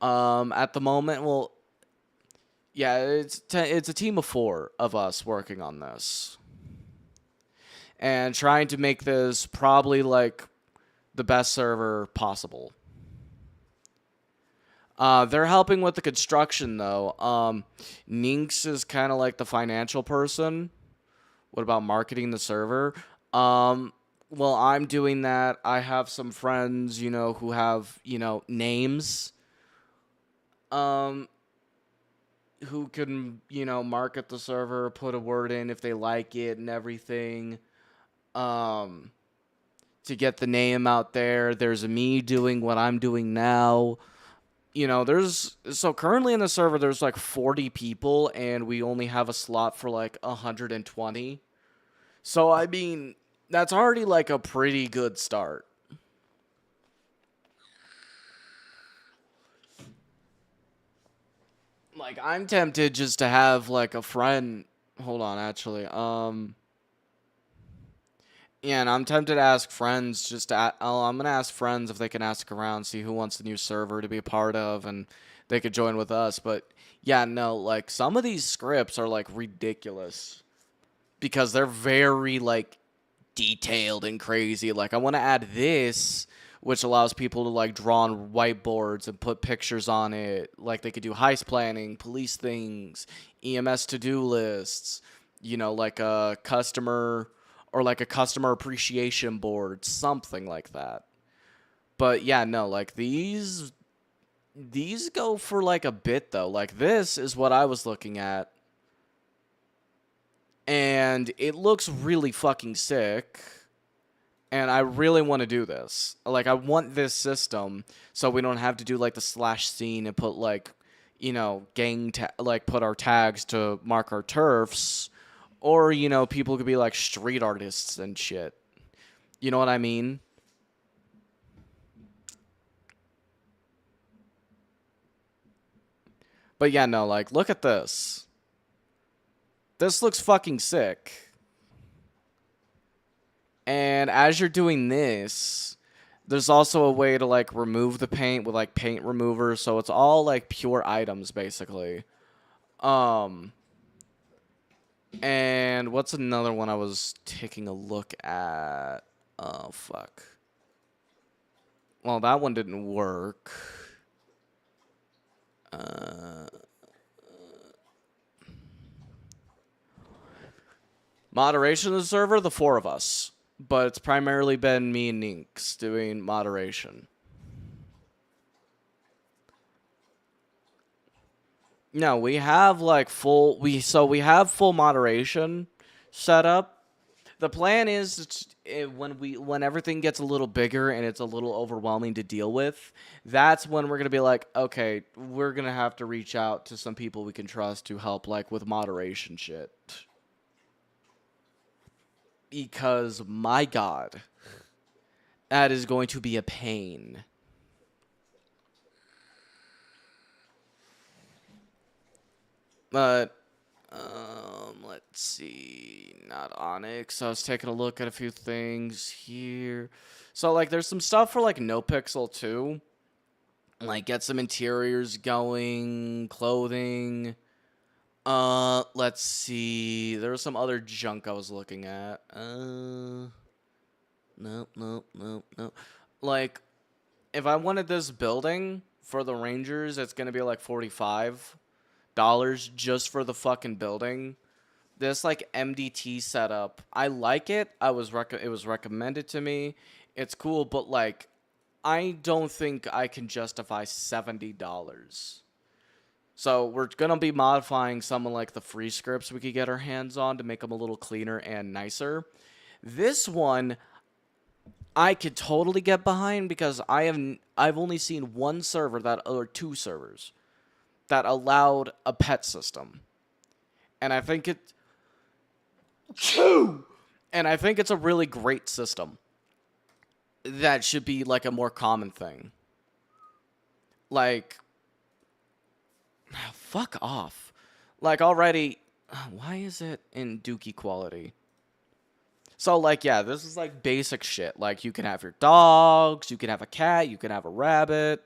At the moment, well, yeah, it's a team of 4 of us working on this. And trying to make this probably like the best server possible. They're helping with the construction, though. Ninx is kind of like the financial person. What about marketing the server? Well, I'm doing that. I have some friends, you know, who have, you know, names. Who can, you know, market the server, put a word in if they like it and everything. To to get the name out there. There's me doing what I'm doing now. So currently in the server, there's like 40 people, and we only have a slot for like 120. So, I mean, that's already like a pretty good start. Like, I'm tempted just to have like a friend. Hold on, actually. Yeah, and I'm tempted to ask friends I'm gonna ask friends if they can ask around, see who wants the new server to be a part of, and they could join with us. But yeah, no, like some of these scripts are like ridiculous because they're very like detailed and crazy. Like I want to add this, which allows people to like draw on whiteboards and put pictures on it. Like they could do heist planning, police things, EMS to-do lists, like a customer or like a customer appreciation board, something like that. But yeah, no, like these go for like a bit though. Like this is what I was looking at. And it looks really fucking sick. And I really want to do this. Like, I want this system so we don't have to do, like, the slash scene and put, like, put our tags to mark our turfs. Or, people could be, like, street artists and shit. You know what I mean? But yeah, no, like, look at this. This looks fucking sick. And as you're doing this, there's also a way to, like, remove the paint with, like, paint remover. So it's all, like, pure items, basically. And what's another one I was taking a look at? Oh, fuck. Well, that one didn't work. Moderation of the server, the 4 of us. But it's primarily been me and Ninx doing moderation. No, we have like we have full moderation set up. The plan is when everything gets a little bigger and it's a little overwhelming to deal with, that's when we're gonna be like, okay, we're gonna have to reach out to some people we can trust to help like with moderation shit. Because my God, that is going to be a pain. But let's see, not Onyx. I was taking a look at a few things here. So like, there's some stuff for like NoPixel too. Like, get some interiors going, clothing. Let's see. There was some other junk I was looking at. Nope. Like, if I wanted this building for the Rangers, it's gonna be like $45 just for the fucking building. This like MDT setup, I like it. It was recommended to me. It's cool, but like, I don't think I can justify $70. So we're going to be modifying some of like the free scripts we could get our hands on to make them a little cleaner and nicer. This one I could totally get behind because I've only seen one server or 2 servers that allowed a pet system. And I think it's a really great system. That should be like a more common thing. Like, fuck off. Like, already, why is it in Dookie quality? So, like, yeah, this is, like, basic shit. Like, you can have your dogs, you can have a cat, you can have a rabbit.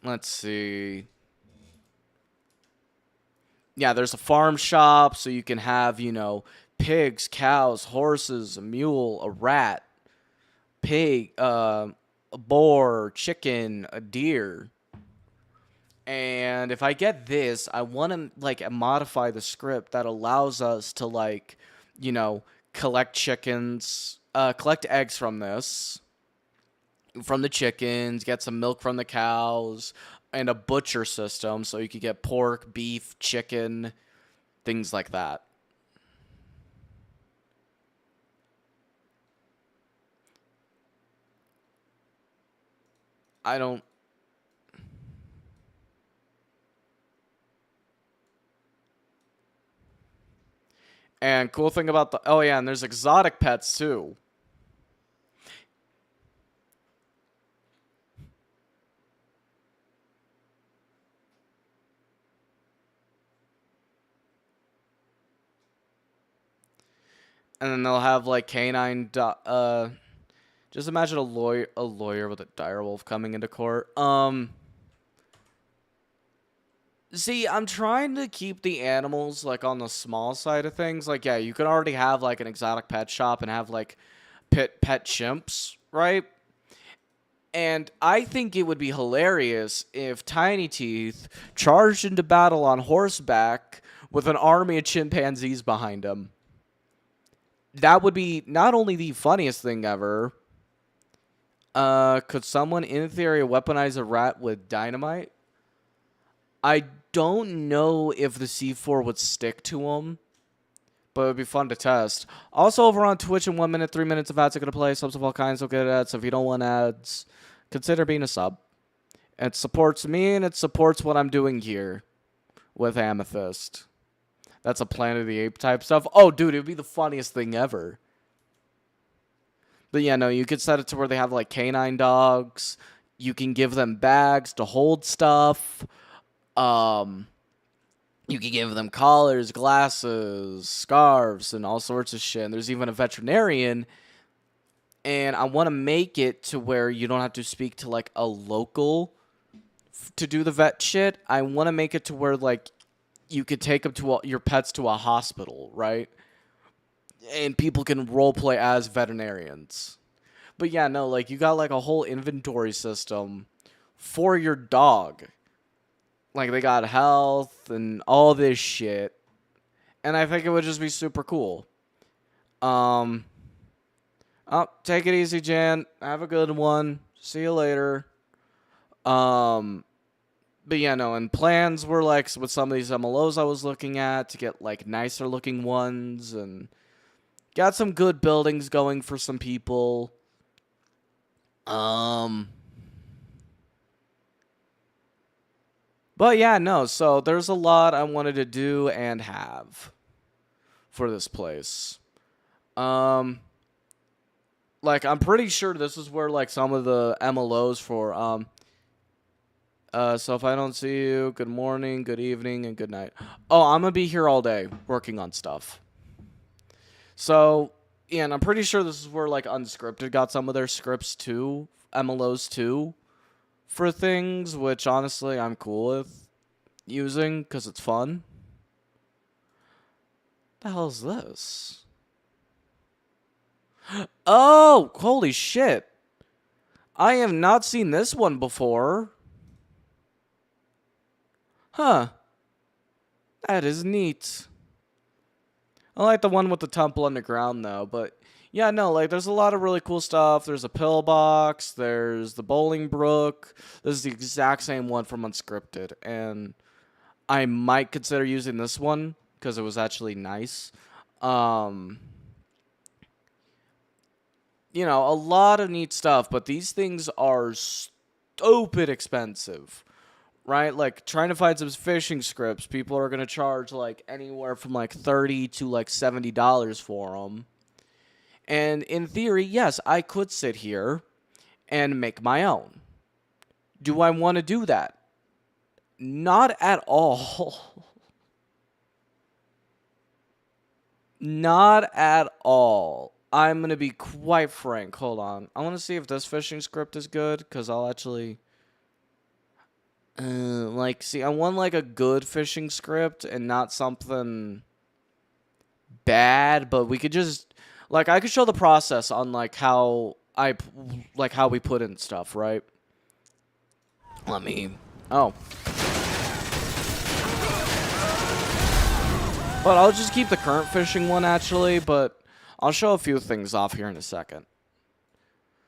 Let's see. Yeah, there's a farm shop, so you can have, pigs, cows, horses, a mule, a rat, pig, a boar, chicken, a deer. And if I get this, I want to like modify the script that allows us to like, collect collect eggs from the chickens, get some milk from the cows, and a butcher system so you could get pork, beef, chicken, things like that. I don't... And cool thing about the... Oh, yeah, and there's exotic pets, too. And then they'll have, like, canine... Just imagine a lawyer with a direwolf coming into court. See, I'm trying to keep the animals, like, on the small side of things. Like, yeah, you can already have, like, an exotic pet shop and have, like, pet chimps, right? And I think it would be hilarious if Tiny Teeth charged into battle on horseback with an army of chimpanzees behind him. That would be not only the funniest thing ever. Could someone, in theory, weaponize a rat with dynamite? I don't know if the C4 would stick to him, but it would be fun to test. Also, over on Twitch, in 1 minute, 3 minutes of ads are going to play. Subs of all kinds will get ads. So if you don't want ads, consider being a sub. It supports me, and it supports what I'm doing here with Amethyst. That's a Planet of the Ape type stuff. Oh, dude, it would be the funniest thing ever. But yeah, no, you could set it to where they have, like, canine dogs. You can give them bags to hold stuff. You can give them collars, glasses, scarves, and all sorts of shit. And there's even a veterinarian. And I want to make it to where you don't have to speak to, like, a local to do the vet shit. I want to make it to where, like, you could take them to your pets to a hospital, right? And people can roleplay as veterinarians. But yeah, no, like, you got, like, a whole inventory system for your dog. Like, they got health and all this shit. And I think it would just be super cool. Oh, take it easy, Jan. Have a good one. See you later. But yeah, no, and plans were, like, with some of these MLOs I was looking at to get, like, nicer looking ones, and got some good buildings going for some people. But yeah, no, so there's a lot I wanted to do and have for this place. Like, I'm pretty sure this is where, like, some of the MLOs for, so if I don't see you, good morning, good evening, and good night. Oh, I'm gonna be here all day working on stuff. So, yeah, and I'm pretty sure this is where, like, Unscripted got some of their scripts too, MLOs too, for things, which honestly I'm cool with using because it's fun. The hell is this? Oh, holy shit. I have not seen this one before. Huh. That is neat. I like the one with the temple underground, though, but yeah, no, like, there's a lot of really cool stuff. There's a pillbox, there's the bowling brook. This is the exact same one from Unscripted, and I might consider using this one because it was actually nice. You know, a lot of neat stuff, but these things are stupid expensive, right? Like, trying to find some fishing scripts, people are going to charge, like, anywhere from, like, $30 to, like, $70 for them. And in theory, yes, I could sit here and make my own. Do I want to do that? Not at all. Not at all. I'm going to be quite frank. Hold on. I want to see if this fishing script is good, because I'll actually... like, see, I want, like, a good fishing script and not something bad, but we could just... Like, I could show the process on, like, how we put in stuff, right? Let me... Oh. But I'll just keep the current fishing one, actually, but I'll show a few things off here in a second.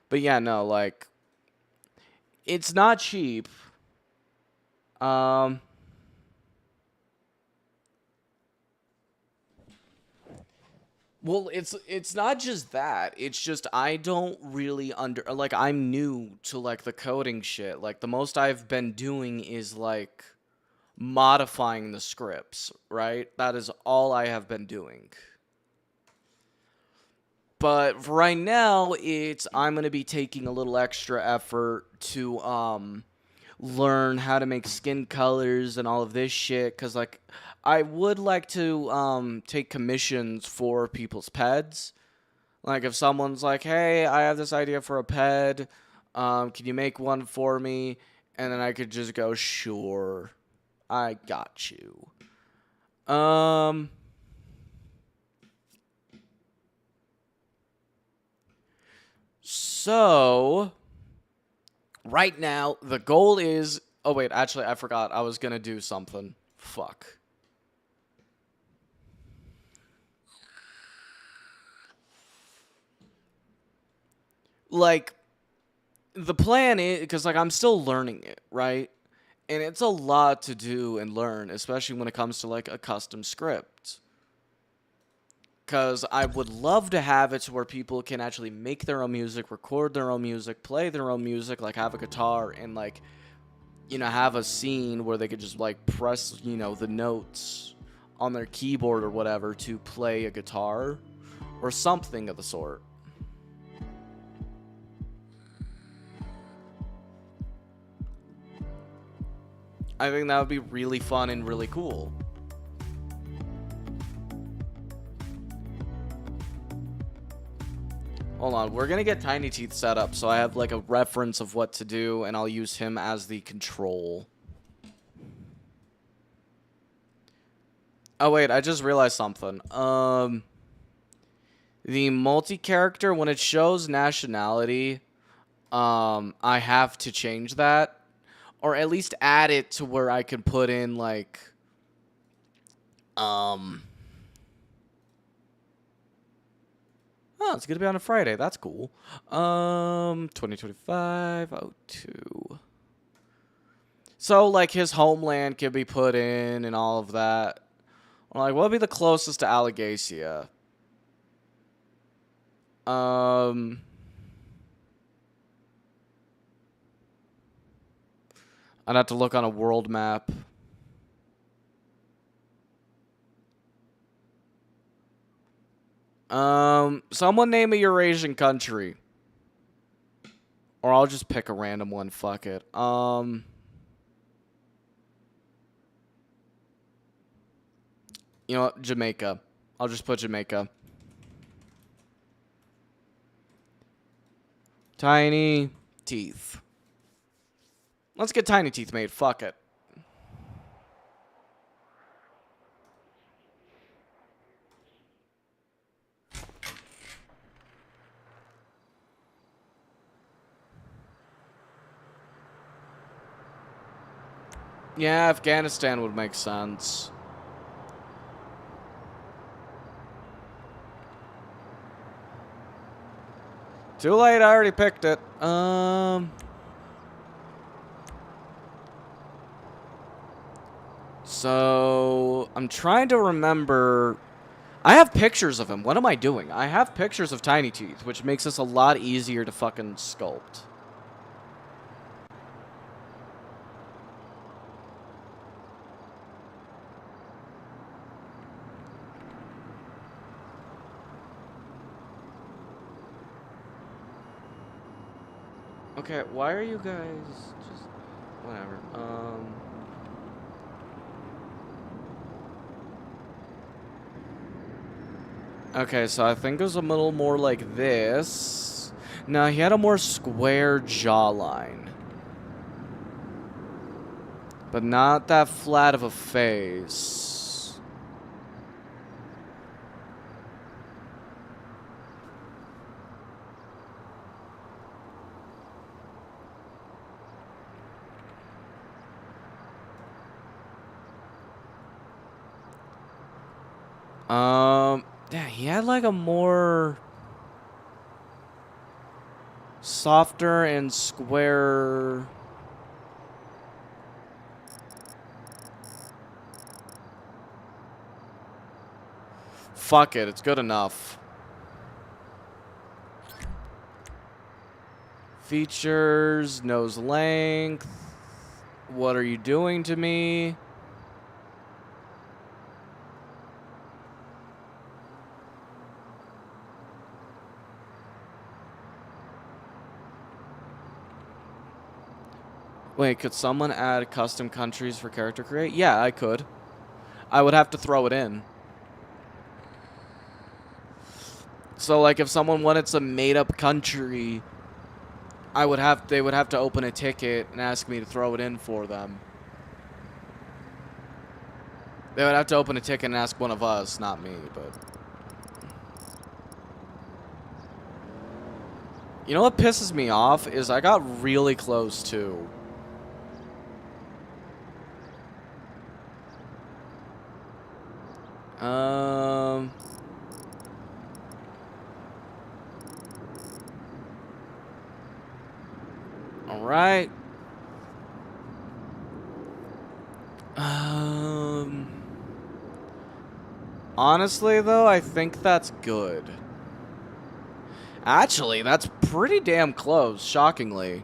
But yeah, no, like, it's not cheap. Well, it's not just that. It's just I don't really like I'm new to like the coding shit. Like the most I've been doing is like modifying the scripts, right? That is all I have been doing. But right now, I'm going to be taking a little extra effort to learn how to make skin colors and all of this shit cuz like I would like to take commissions for people's peds. Like if someone's like, "Hey, I have this idea for a ped. Can you make one for me?" And then I could just go, "Sure. I got you." Um so right now, the goal is. Oh, wait, actually, I forgot. I was gonna do something. Fuck. Like, the plan is. Because, like, I'm still learning it, right? And it's a lot to do and learn, especially when it comes to, like, a custom script. Because I would love to have it to where people can actually make their own music, record their own music, play their own music, like, have a guitar, and, like, have a scene where they could just like press, the notes on their keyboard or whatever to play a guitar or something of the sort. I think that would be really fun and really cool. Hold on, we're gonna get Tiny Teeth set up so I have like a reference of what to do and I'll use him as the control. Oh wait, I just realized something. The multi-character, when it shows nationality, I have to change that. Or at least add it to where I can put in, like, oh, it's gonna be on a Friday. That's cool. 2025-02. So, like, his homeland can be put in and all of that. Like, what would be the closest to Allegacia? I'd have to look on a world map. Someone name a Eurasian country. Or I'll just pick a random one, fuck it. You know what? Jamaica. I'll just put Jamaica. Tiny Teeth. Let's get Tiny Teeth made. Fuck it. Yeah, Afghanistan would make sense. Too late, I already picked it. So, I'm trying to remember. I have pictures of him. What am I doing? I have pictures of Tiny Teeth, which makes this a lot easier to fucking sculpt. Okay, why are you guys just whatever? Okay, so I think it was a little more like this. No, he had a more square jawline. But not that flat of a face. Yeah, he had like a more softer and square. Fuck it, it's good enough. Features, nose length. What are you doing to me? Wait, could someone add custom countries for character create? Yeah, I could. I would have to throw it in. So, like, if someone wanted some made-up country, they would have to open a ticket and ask me to throw it in for them. They would have to open a ticket and ask one of us, not me, but... You know what pisses me off is I got really close, too. Alright. Honestly, though, I think that's good. Actually, that's pretty damn close, shockingly.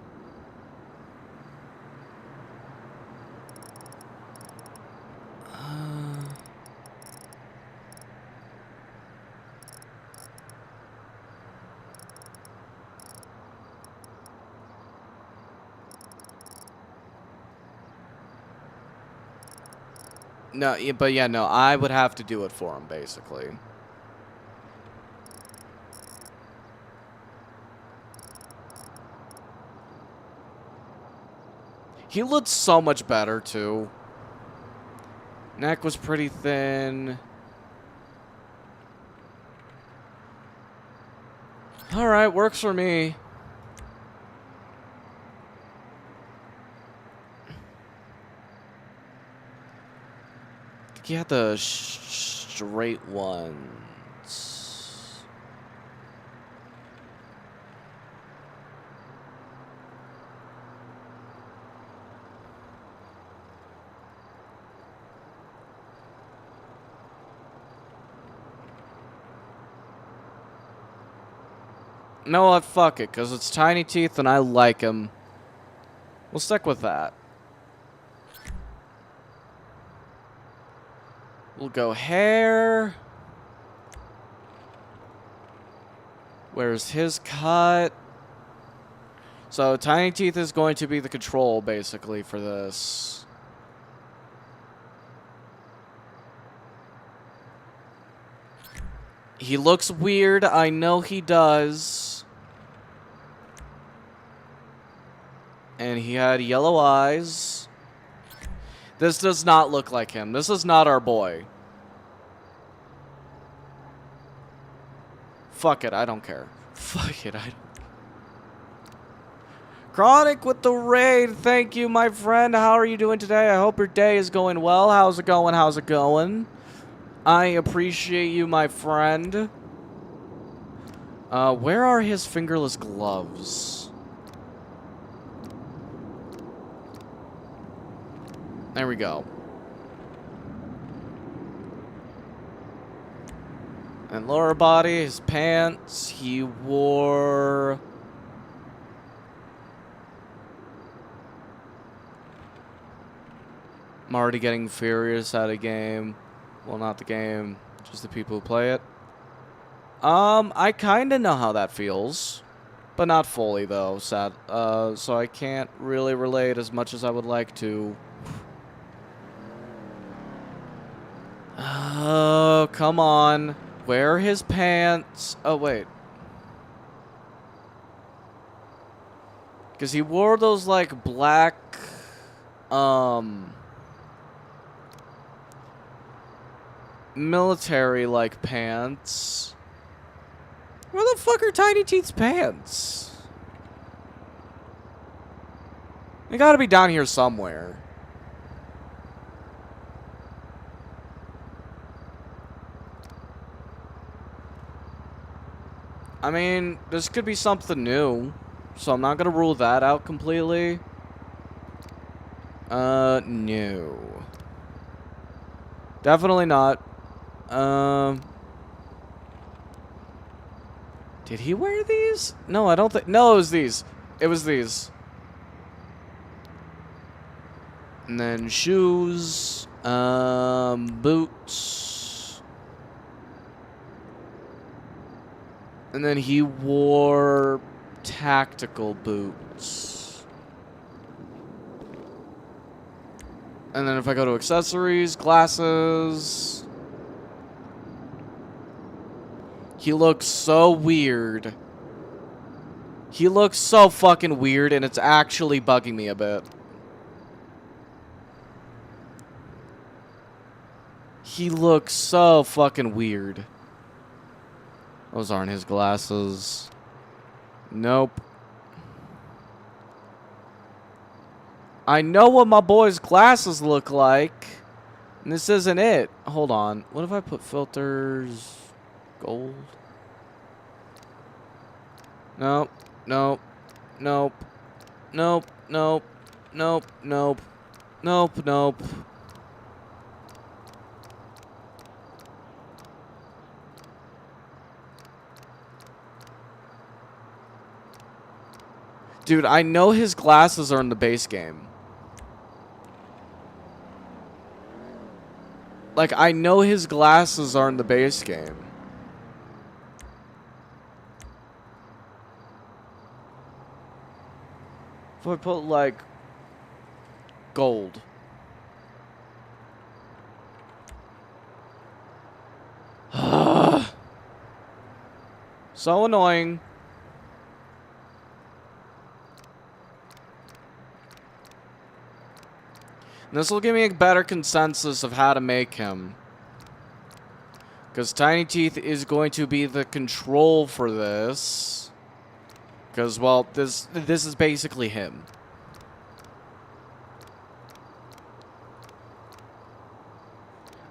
No, but yeah, no, I would have to do it for him, basically. He looked so much better, too. Neck was pretty thin. Alright, works for me. I think you had the straight ones. No, what? Fuck it, because it's tiny teeth and I like him. We'll stick with that. We'll go hair. Where's his cut? So tiny teeth is going to be the control, basically, for this. He looks weird. I know he does. And he had yellow eyes. This does not look like him. This is not our boy. Fuck it, I don't care. Fuck it, I don't. Chronic with the raid. Thank you, my friend. How are you doing today? I hope your day is going well. How's it going? How's it going? I appreciate you, my friend. Where are his fingerless gloves? There we go. And lower body, his pants, he wore... I'm already getting furious at a game. Well, not the game, just the people who play it. I kinda know how that feels. But not fully, though, sad. So I can't really relate as much as I would like to. Oh, come on. Where are his pants? Oh, wait. Because he wore those, like, black, military-like pants. Where the fuck are Tiny Teeth's pants? They gotta be down here somewhere. I mean, this could be something new, so I'm not gonna rule that out completely. No. Definitely not. Did he wear these? No, I don't think. No, it was these. It was these. And then shoes, boots. And then he wore tactical boots. And then if I go to accessories, glasses. He looks so weird. He looks so fucking weird, and it's actually bugging me a bit. He looks so fucking weird. Those aren't his glasses. Nope. I know what my boy's glasses look like. And this isn't it. Hold on. What if I put filters? Gold? Nope. Nope. Nope. Nope. Nope. Nope. Nope. Nope. Nope. Dude, I know his glasses are in the base game. Like, I know his glasses are in the base game. If I put, like, gold. So annoying. This will give me a better consensus of how to make him. Because Tiny Teeth is going to be the control for this. Because, well, this is basically him.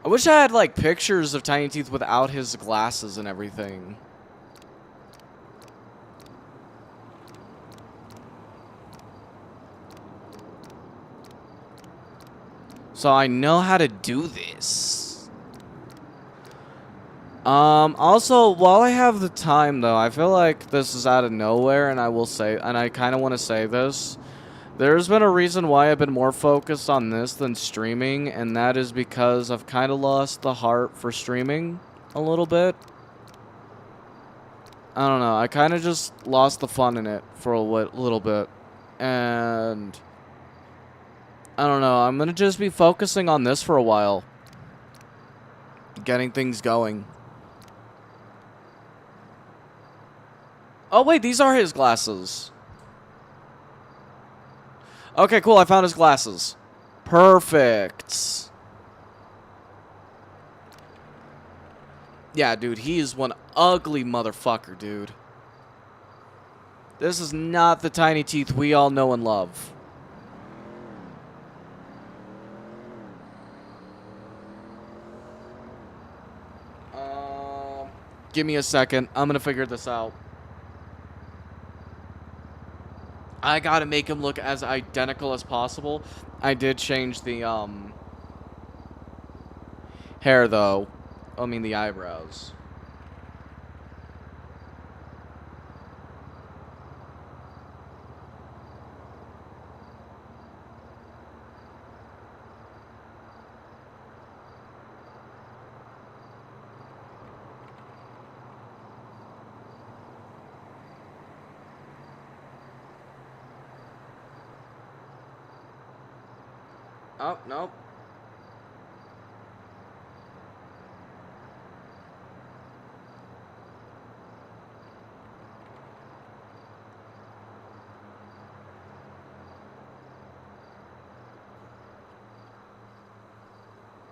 I wish I had, like, pictures of Tiny Teeth without his glasses and everything. So I know how to do this. Also, while I have the time, though, I feel like this is out of nowhere, and I will say, and I kind of want to say this. There's been a reason why I've been more focused on this than streaming, and that is because I've kind of lost the heart for streaming a little bit. I don't know. I kind of just lost the fun in it for a little bit. And I don't know. I'm going to just be focusing on this for a while. Getting things going. Oh, wait. These are his glasses. Okay, cool. I found his glasses. Perfect. Yeah, dude. He is one ugly motherfucker, dude. This is not the Tiny Teeth we all know and love. Give me a second. I'm gonna figure this out. I gotta make him look as identical as possible. I did change the hair though. I mean the eyebrows. Oh, nope.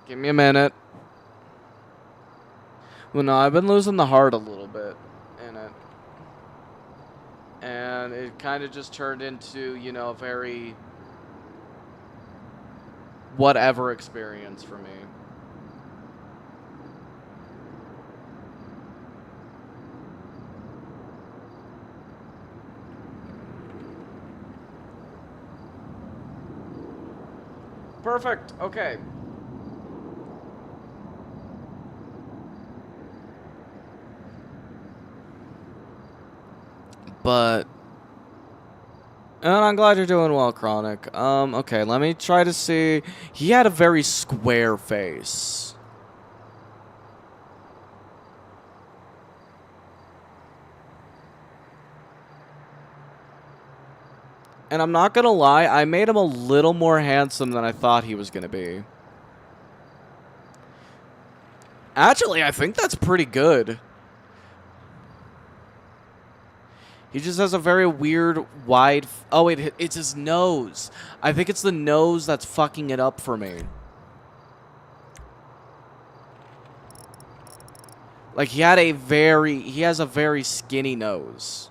Give me a minute. Well, no, I've been losing the heart a little bit in it. And it kind of just turned into, you know, a very whatever experience for me. Perfect. Okay. But... And I'm glad you're doing well, Chronic. Okay, let me try to see... He had a very square face. And I'm not gonna lie, I made him a little more handsome than I thought he was gonna be. Actually, I think that's pretty good. He just has a very weird, wide... Oh, wait, it's his nose. I think it's the nose that's fucking it up for me. Like, he has a very skinny nose.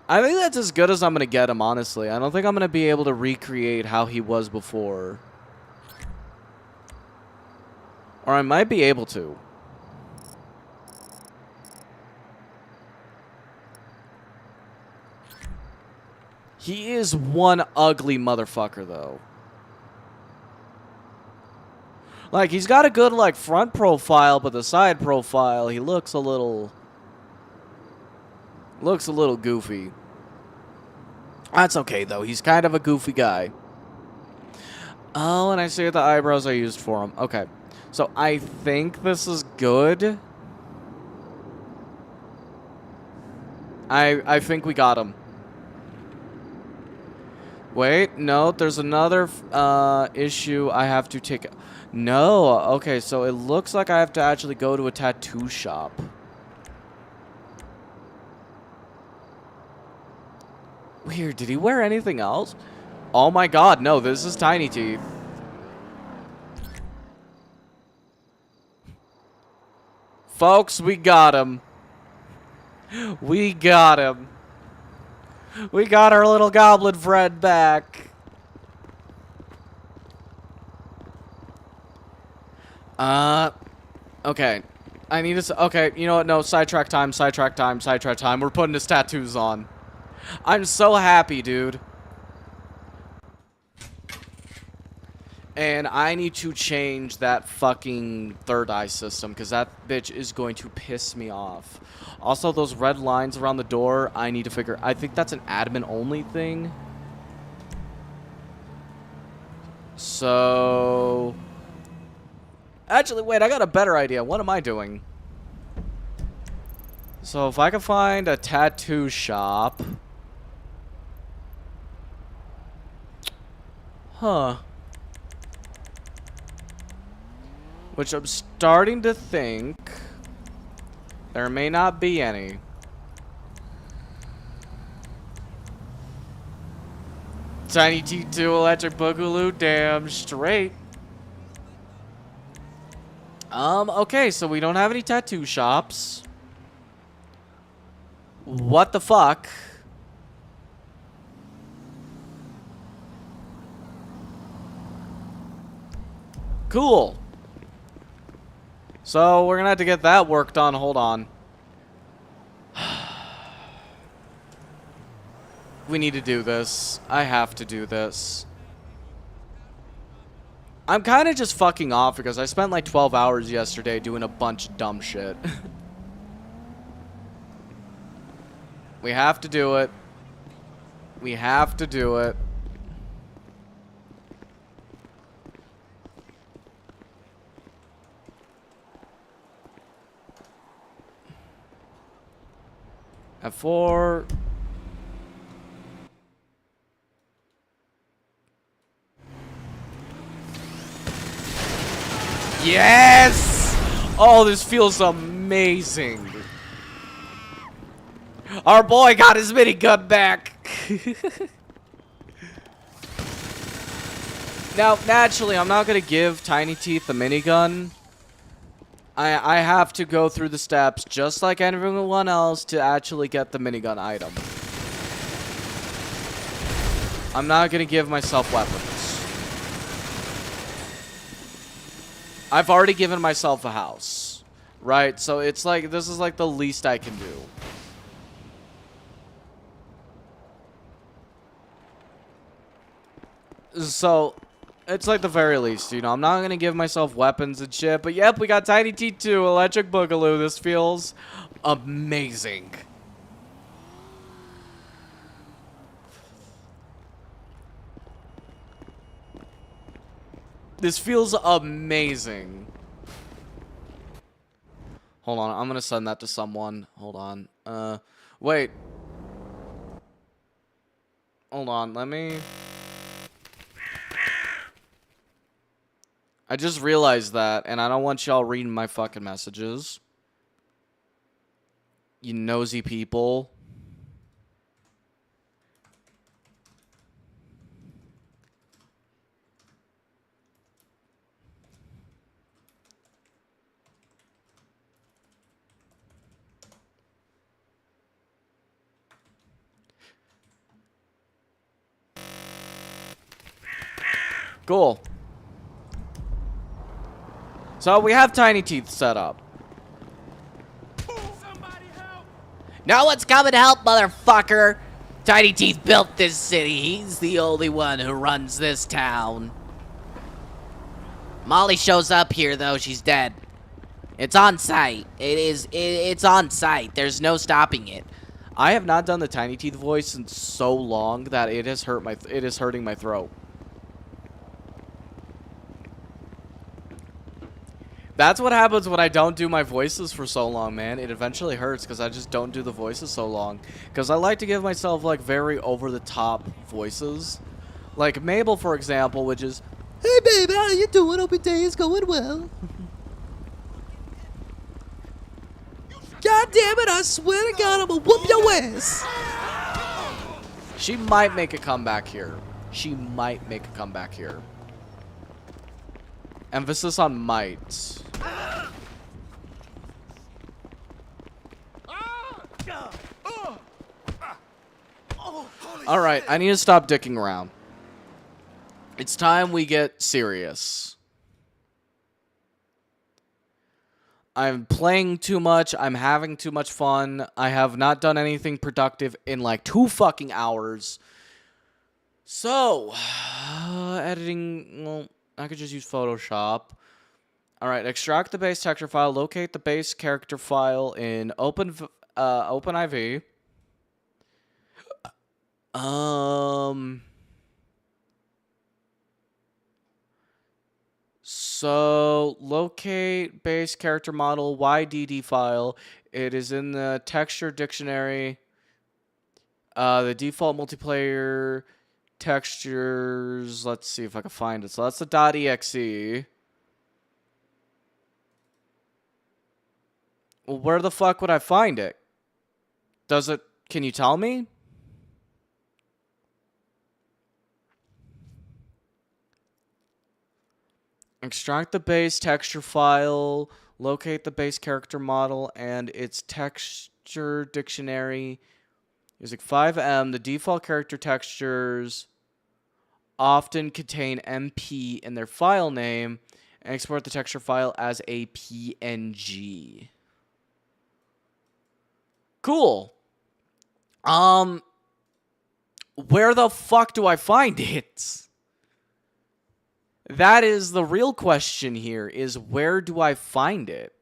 I think that's as good as I'm going to get him, honestly. I don't think I'm going to be able to recreate how he was before. Or I might be able to. He is one ugly motherfucker, though. Like, he's got a good, like, front profile, but the side profile, he looks a little... Looks a little goofy. That's okay, though. He's kind of a goofy guy. Oh, and I see the eyebrows I used for him. Okay. So, I think this is good. I think we got him. Wait, no, there's another issue I have to take... No, okay, so it looks like I have to actually go to a tattoo shop. Weird, did he wear anything else? Oh my god, no, this is Tiny Teeth. Folks, we got him. We got him. We got our little goblin friend back. Okay. I need to... Okay, you know what? No, sidetrack time, sidetrack time, sidetrack time. We're putting his tattoos on. I'm so happy, dude. And I need to change that fucking third eye system, because that bitch is going to piss me off. Also, those red lines around the door, I need to figure... I think that's an admin-only thing. So... Actually, wait, I got a better idea. What am I doing? So, if I can find a tattoo shop... Huh. Which I'm starting to think there may not be any. Tiny T2 Electric Boogaloo, damn straight. Okay, so we don't have any tattoo shops. What the fuck? Cool. So, we're gonna have to get that work done. Hold on. We need to do this. I have to do this. I'm kind of just fucking off because I spent like 12 hours yesterday doing a bunch of dumb shit. We have to do it. We have to do it. F4. Yes! Oh, this feels amazing. Our boy got his minigun back. Now, naturally, I'm not going to give Tiny Teeth the minigun. I have to go through the steps, just like everyone else, to actually get the minigun item. I'm not going to give myself weapons. I've already given myself a house, right? So it's like, this is like the least I can do. So, it's like the very least, you know. I'm not going to give myself weapons and shit. But yep, we got Tiny T2, Electric Boogaloo. This feels amazing. This feels amazing. Hold on, I'm gonna send that to someone. Hold on. Wait. Hold on, let me... I just realized that, and I don't want y'all reading my fucking messages. You nosy people. Cool. So we have Tiny Teeth set up. Now let's come and help, motherfucker. Tiny Teeth built this city. He's the only one who runs this town. Molly shows up here, though. She's dead. It's on site. It's on site. There's no stopping it. I have not done the Tiny Teeth voice in so long that it has it is hurting my throat. That's what happens when I don't do my voices for so long, man. It eventually hurts because I just don't do the voices so long. Because I like to give myself, like, very over-the-top voices. Like Mabel, for example, which is, "Hey, baby, how you doing? Hope your day is going well." God damn it, I swear to God, I'm gonna whoop your ass. She might make a comeback here. She might make a comeback here. Emphasis on might. Alright, I need to stop dicking around. It's time we get serious. I'm playing too much. I'm having too much fun. I have not done anything productive in like 2 fucking hours. So, editing, well, I could just use Photoshop. Alright, extract the base texture file, locate the base character file in OpenIV. So, locate base character model YDD file. It is in the texture dictionary. The default multiplayer textures. Let's see if I can find it. So that's the .exe. Well, where the fuck would I find it? Does it... Can you tell me? Extract the base texture file, locate the base character model and its texture dictionary. Using 5M, the default character textures often contain MP in their file name, and export the texture file as a PNG. Cool. Where the fuck do I find it? That is the real question here, is where do I find it?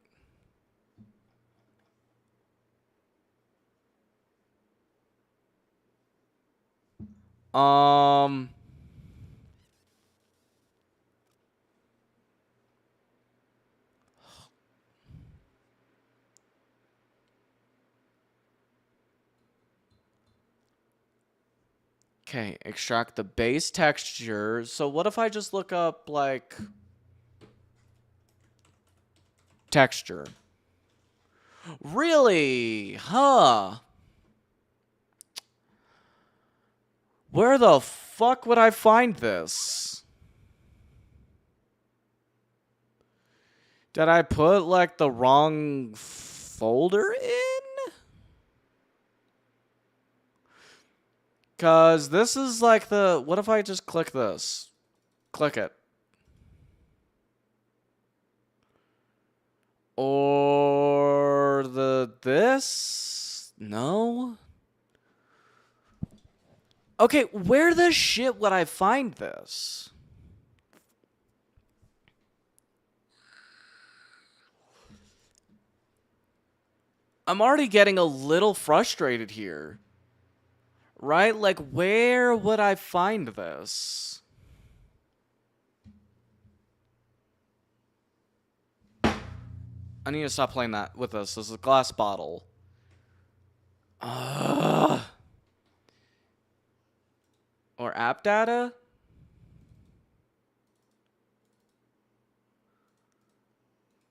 Okay, extract the base texture. So what if I just look up, like, texture? Really? Huh. Where the fuck would I find this? Did I put, like, the wrong folder in? Because this is like the... What if I just click this? Click it. Or this? No? Okay, where the shit would I find this? I'm already getting a little frustrated here. Right? Like, where would I find this? I need to stop playing that with this. This is a glass bottle. Or app data?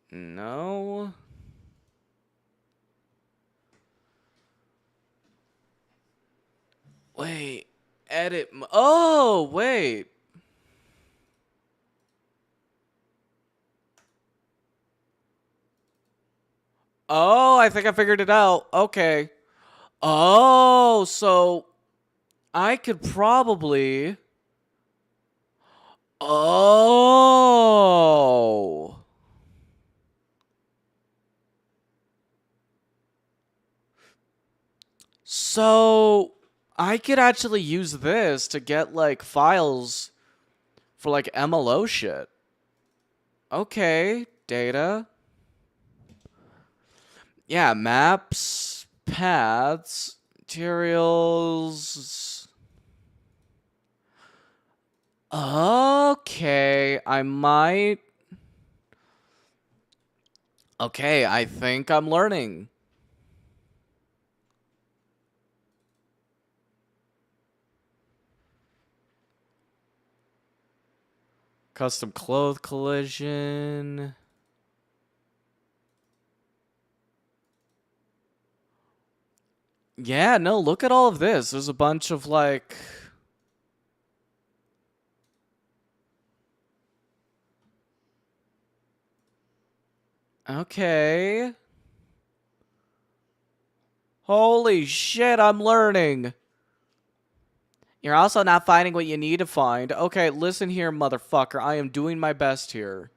No. Wait. Edit. Oh, wait. Oh, I think I figured it out. Okay. Oh, so I could probably. Oh. So I could actually use this to get like files for like MLO shit. Okay, data. Yeah, maps, paths, materials. Okay, I might. Okay, I think I'm learning. Custom clothes collision. Yeah, no, look at all of this. There's a bunch of like. Okay. Holy shit, I'm learning. You're also not finding what you need to find. Okay, listen here, motherfucker. I am doing my best here.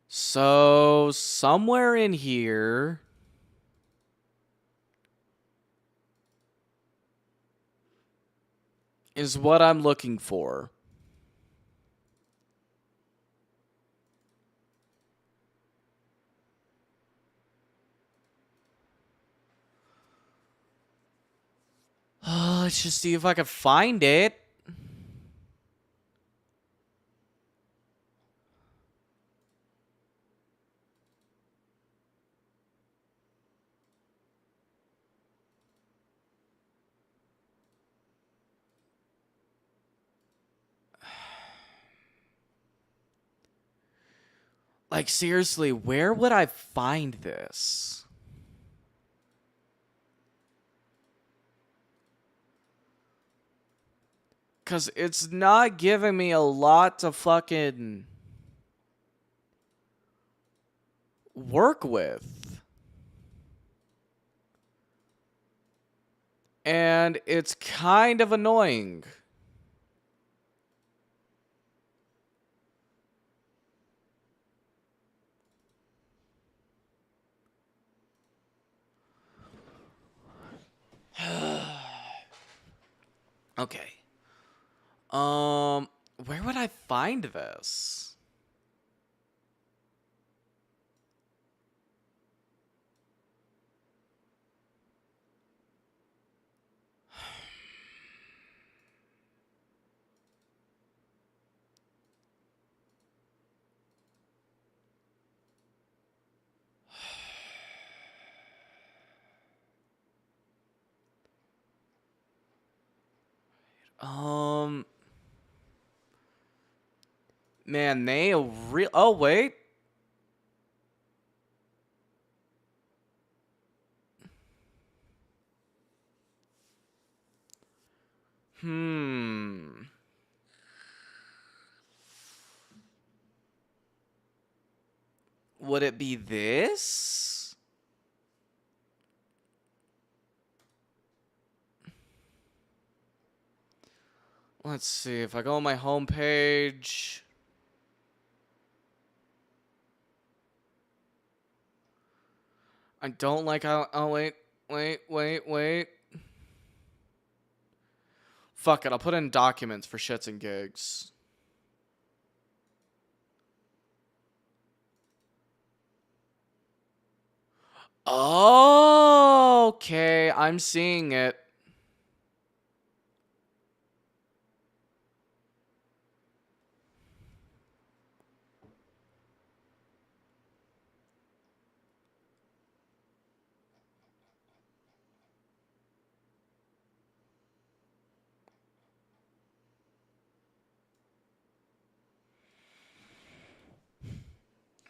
So, somewhere in here is what I'm looking for. Let's just see if I can find it. Like, seriously, where would I find this? Because it's not giving me a lot to fucking work with. And it's kind of annoying. Okay. Where would I find this? Um, man, they real. Oh wait. Hmm. Would it be this? Let's see. If I go on my homepage. I don't like how. Oh, wait. Wait. Fuck it, I'll put in documents for shits and gigs. Oh, okay, I'm seeing it.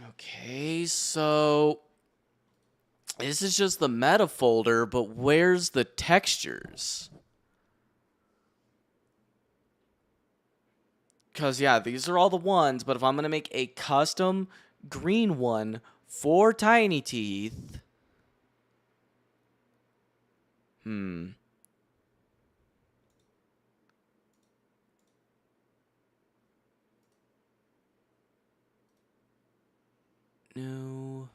Okay, so this is just the meta folder, but where's the textures? Because, yeah, these are all the ones, but if I'm going to make a custom green one for Tiny Teeth... No.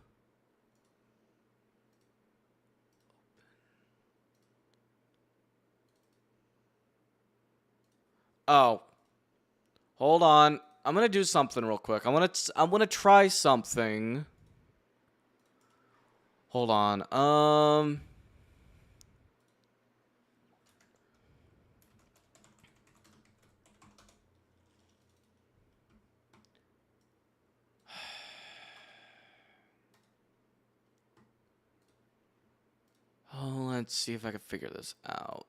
Oh. Hold on. I'm going to do something real quick. I'm going to try something. Hold on. Oh, let's see if I can figure this out.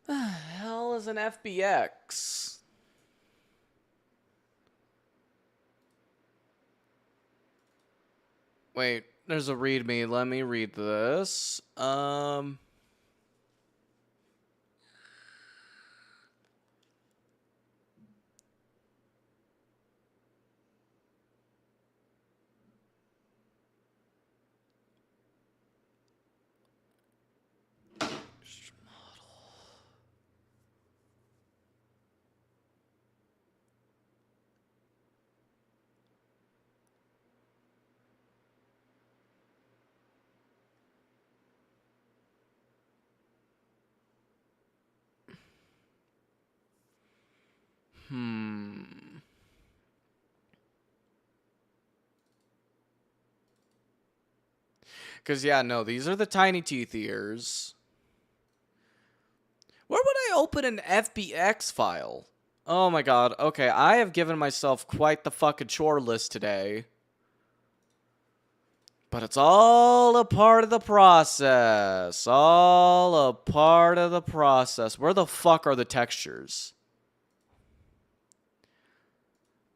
The hell is an FBX? Wait, there's a readme. Let me read this. Because, yeah, no, these are the Tiny Teeth ears. Where would I open an FBX file? Oh my god, okay, I have given myself quite the fucking chore list today. But it's all a part of the process. All a part of the process. Where the fuck are the textures?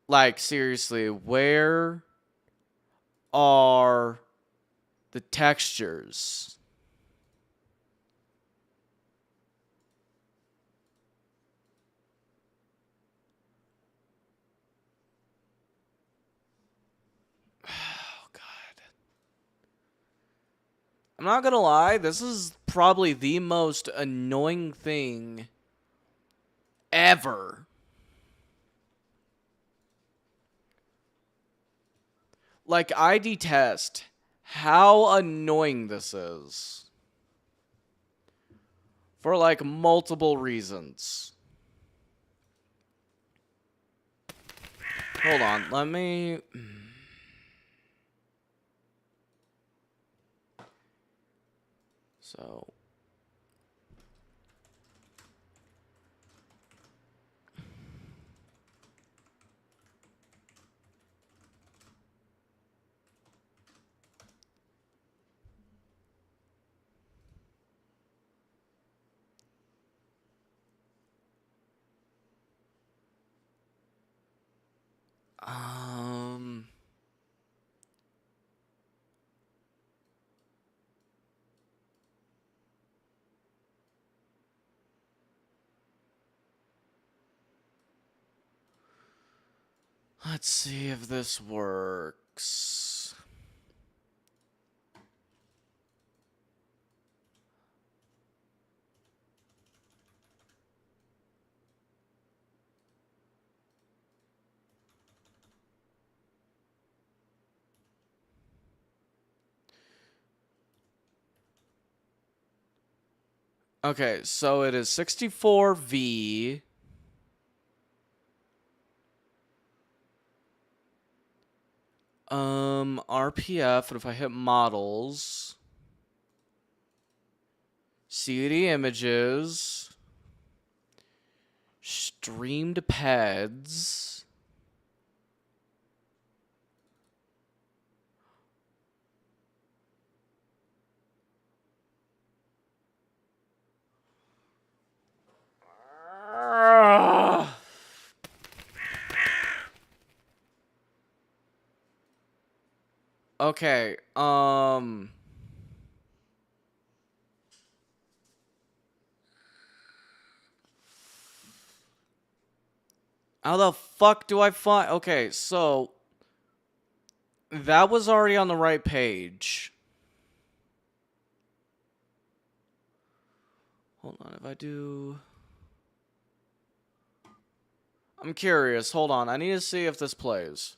Like, seriously, where are the textures? Oh, God. I'm not gonna lie, this is probably the most annoying thing ever. Like, I detest how annoying this is. For, like, multiple reasons. Hold on, let me... So... Um... Let's see if this works. Okay, so it is 64V. RPF, and if I hit models, CAD images, streamed peds. Okay, how the fuck do I find... Okay, so that was already on the right page. Hold on, if I do... I'm curious. Hold on, I need to see if this plays.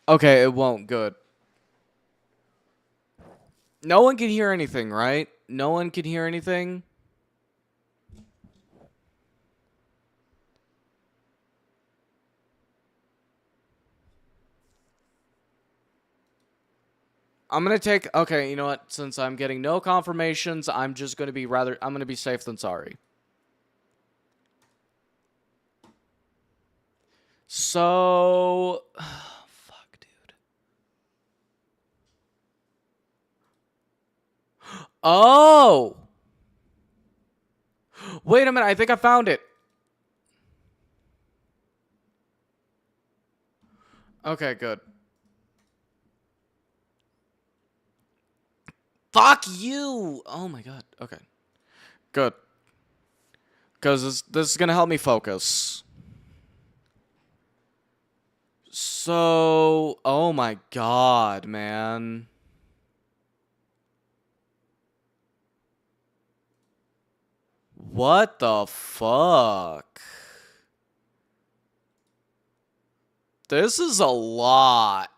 Okay, it won't. Good. No one can hear anything, right? No one can hear anything? I'm gonna take... Okay, you know what? Since I'm getting no confirmations, I'm just gonna be rather... I'm gonna be safe than sorry. So... Fuck, dude. Oh! Wait a minute, I think I found it. Okay, good. Fuck you! Oh my god, okay. Good. Because this is gonna help me focus. So... Oh my god, man. What the fuck? This is a lot.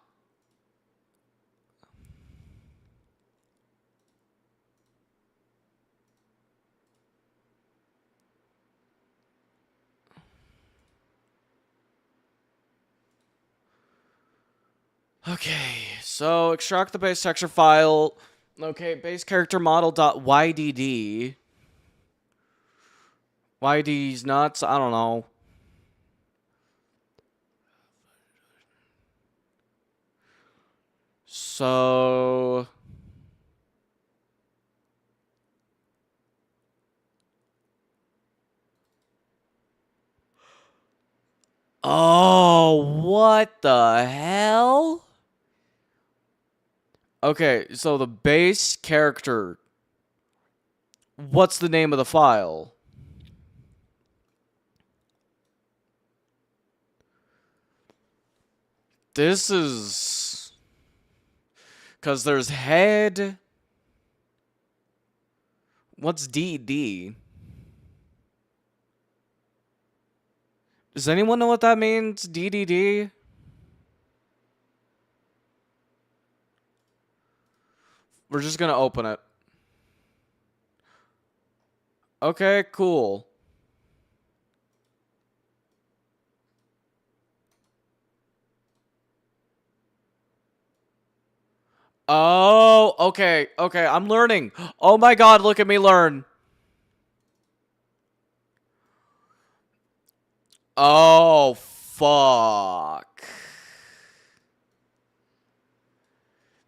Okay, so extract the base texture file. Okay, base character model.ydd. YD's nuts? I don't know. So... Oh, what the hell? Okay, so the base character. What's the name of the file? This is... Because there's head... What's DD? Does anyone know what that means? DDD? We're just gonna open it. Okay, cool. Oh, okay, okay, I'm learning. Oh my god, look at me learn. Oh, fuck.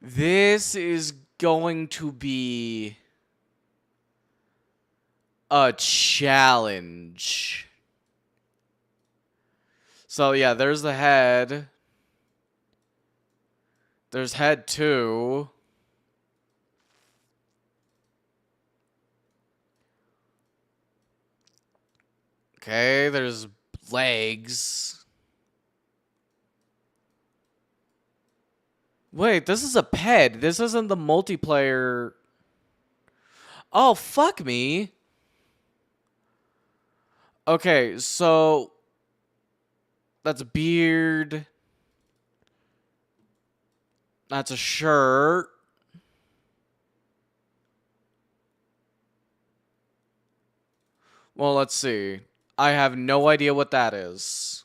This is going to be a challenge. So yeah, there's the head. There's head 2. Okay, there's legs. Wait, this is a ped. This isn't the multiplayer. Oh, fuck me. Okay, so that's a beard. That's a shirt. Well, let's see. I have no idea what that is.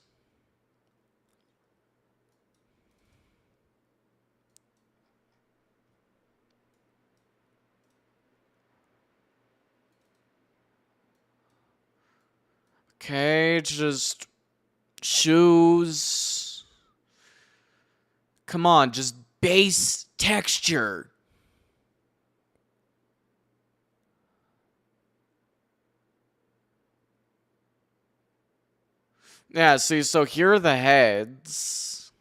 Okay, just shoes. Come on, just base texture. Yeah, see, so here are the heads.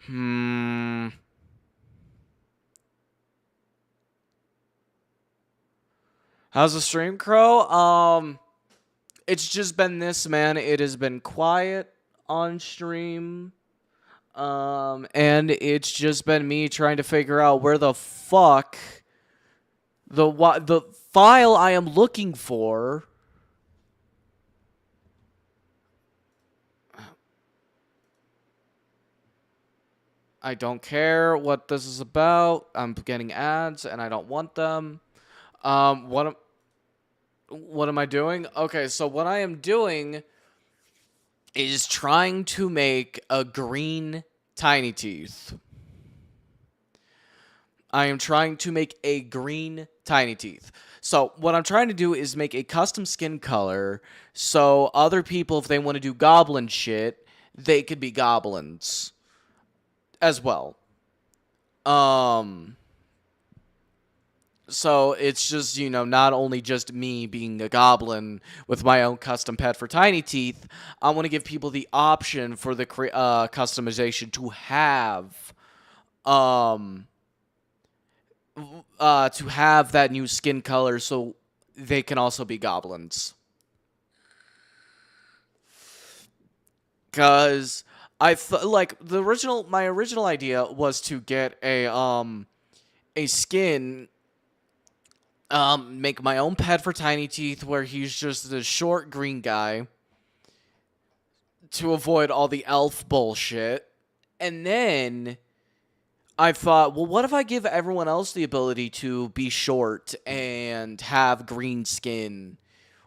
Hmm. How's the stream, Crow? It's just been this, man. It has been quiet on stream. And it's just been me trying to figure out where the fuck the file I am looking for. I don't care what this is about. I'm getting ads and I don't want them. What am I doing? Okay, so what I am doing is trying to make a green Tiny Teeth. I am trying to make a green Tiny Teeth. So what I'm trying to do is make a custom skin color so other people, if they want to do goblin shit, they could be goblins as well. So it's just, you know, not only just me being a goblin with my own custom pet for Tiny Teeth, I want to give people the option for the customization to have that new skin color so they can also be goblins. Cause like my original idea was to get a skin, make my own pet for Tiny Teeth where he's just the short green guy to avoid all the elf bullshit. And then I thought, well, what if I give everyone else the ability to be short and have green skin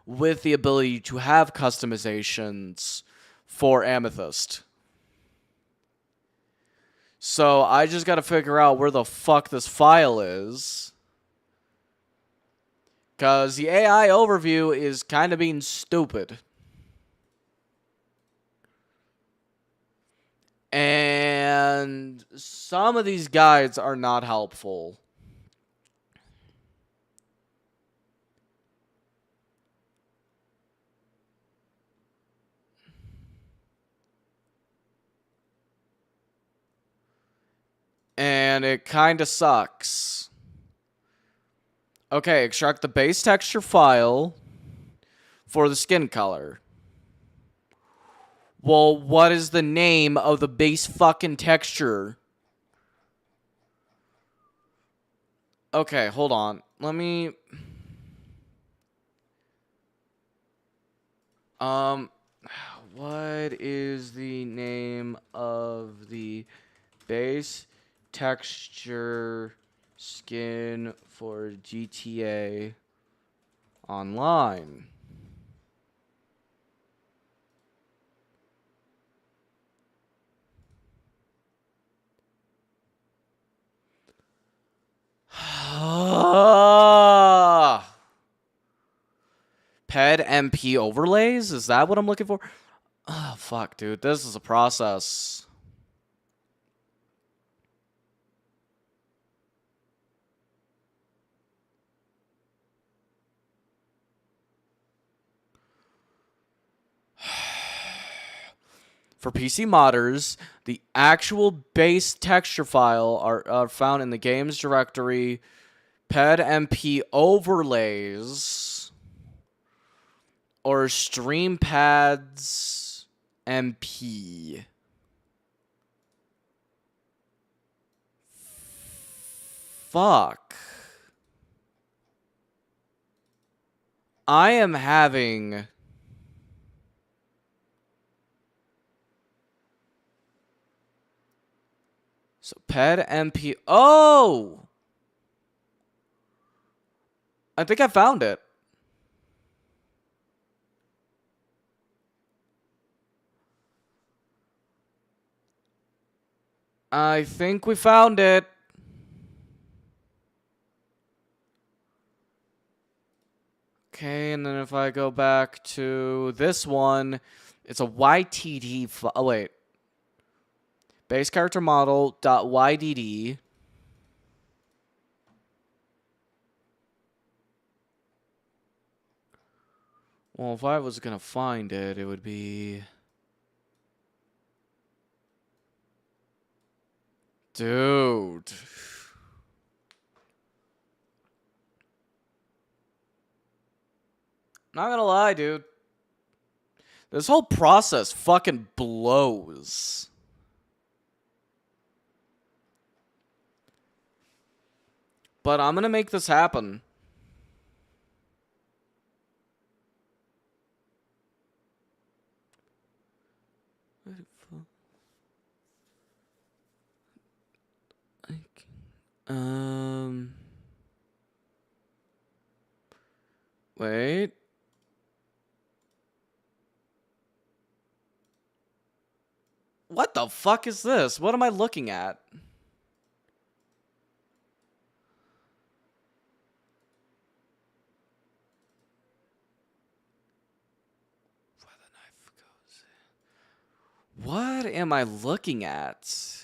with the ability to have customizations for Amethyst? So I just gotta figure out where the fuck this file is. Because the AI overview is kind of being stupid. And some of these guides are not helpful. And it kind of sucks. Okay, extract the base texture file for the skin color. Well, what is the name of the base fucking texture? Okay, hold on. Let me... What is the name of the base texture skin for GTA Online? Ped MP overlays? Is that what I'm looking for? Oh, fuck, dude. This is a process. For PC modders, the actual base texture file are found in the games directory, pedmp overlays, or streampads mp. Fuck. I am having... So, pedmp... Oh! I think I found it. I think we found it. Okay, and then if I go back to this one, it's a YTD file. Oh, wait. Base character model .ydd. Well, if I was gonna find it, it would be... Dude. Not gonna lie, dude. This whole process fucking blows. But I'm gonna make this happen. Wait. What the fuck is this? What am I looking at? Where the knife goes. What am I looking at?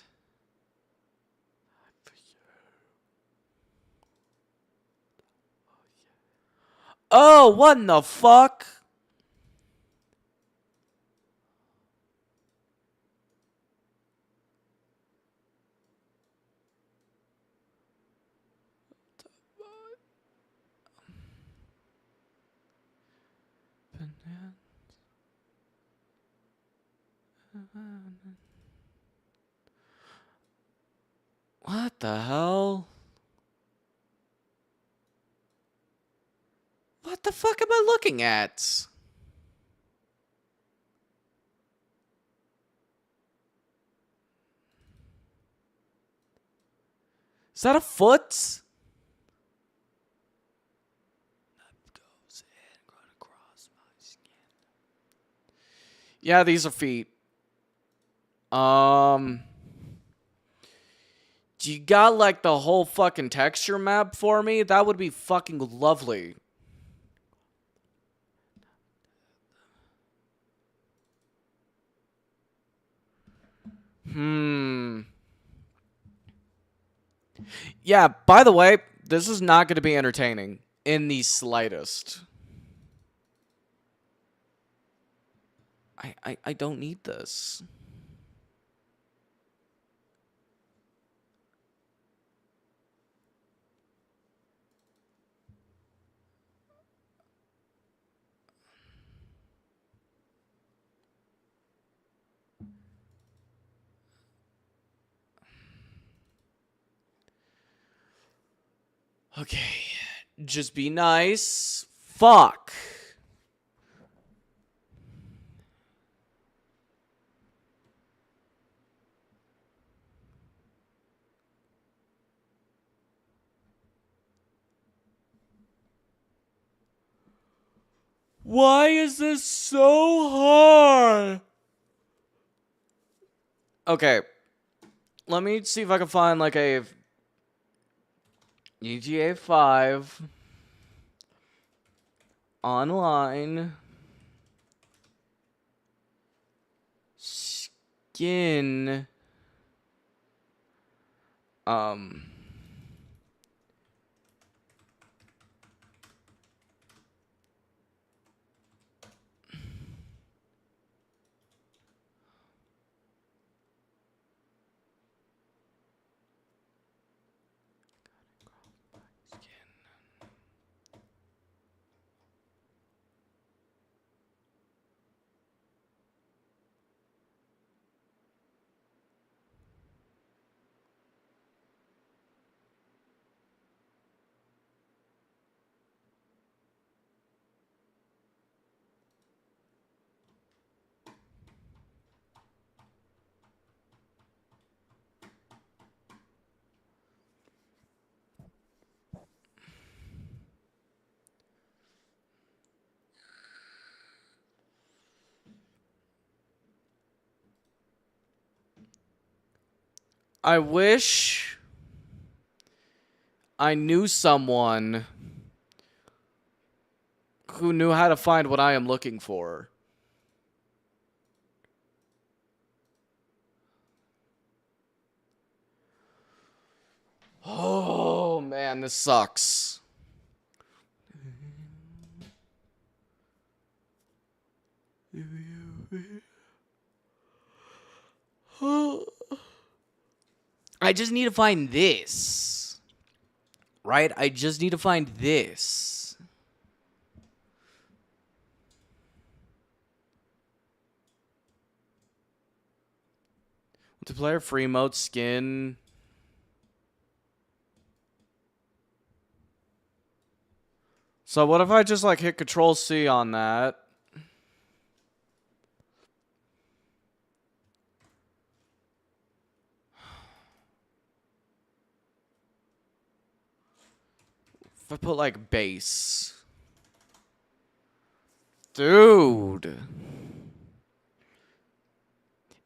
Oh, what in the fuck? What the hell? What the fuck am I looking at? Is that a foot? Yeah, these are feet. Do you got like the whole fucking texture map for me? That would be fucking lovely. Yeah, by the way, this is not going to be entertaining in the slightest. I don't need this. Okay, just be nice. Fuck. Why is this so hard? Okay, let me see if I can find like a GTA 5 online skin I wish I knew someone who knew how to find what I am looking for. Oh, man, this sucks. I just need to find this. Right? I just need to find this. Multiplayer, free mode, skin. So what if I just like hit Control C on that? If I put like base. Dude.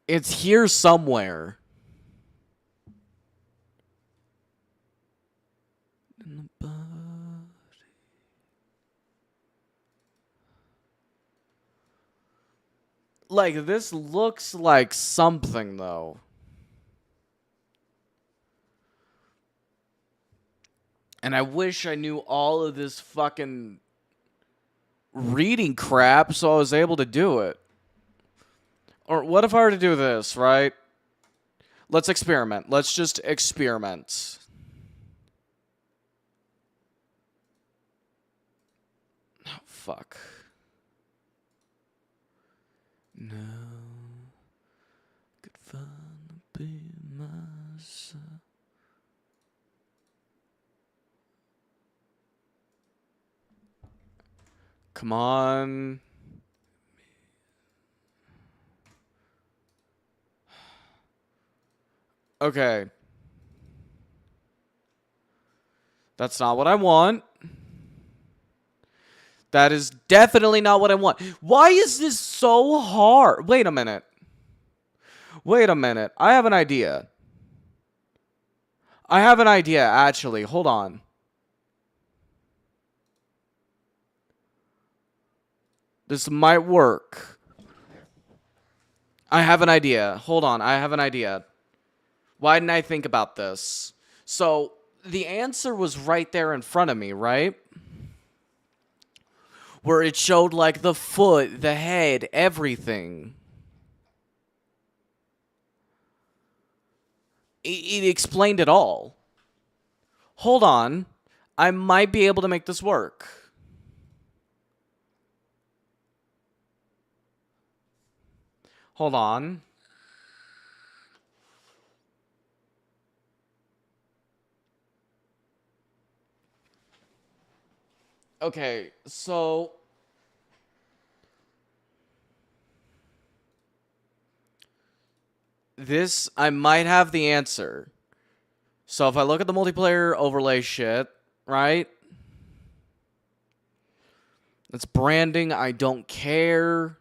It's here somewhere. In the body. Like, this looks like something, though. And I wish I knew all of this fucking reading crap so I was able to do it. Or what if I were to do this, right? Let's experiment. Let's just experiment. Oh, fuck. No. Could finally be myself. Come on. Okay. That's not what I want. That is definitely not what I want. Why is this so hard? Wait a minute. Wait a minute. I have an idea. I have an idea, actually. Hold on. This might work. I have an idea. Hold on. I have an idea. Why didn't I think about this? So, the answer was right there in front of me, right? Where it showed, like, the foot, the head, everything. It explained it all. Hold on. I might be able to make this work. Hold on. Okay, so this, I might have the answer. So if I look at the multiplayer overlay shit, right? It's branding, I don't care.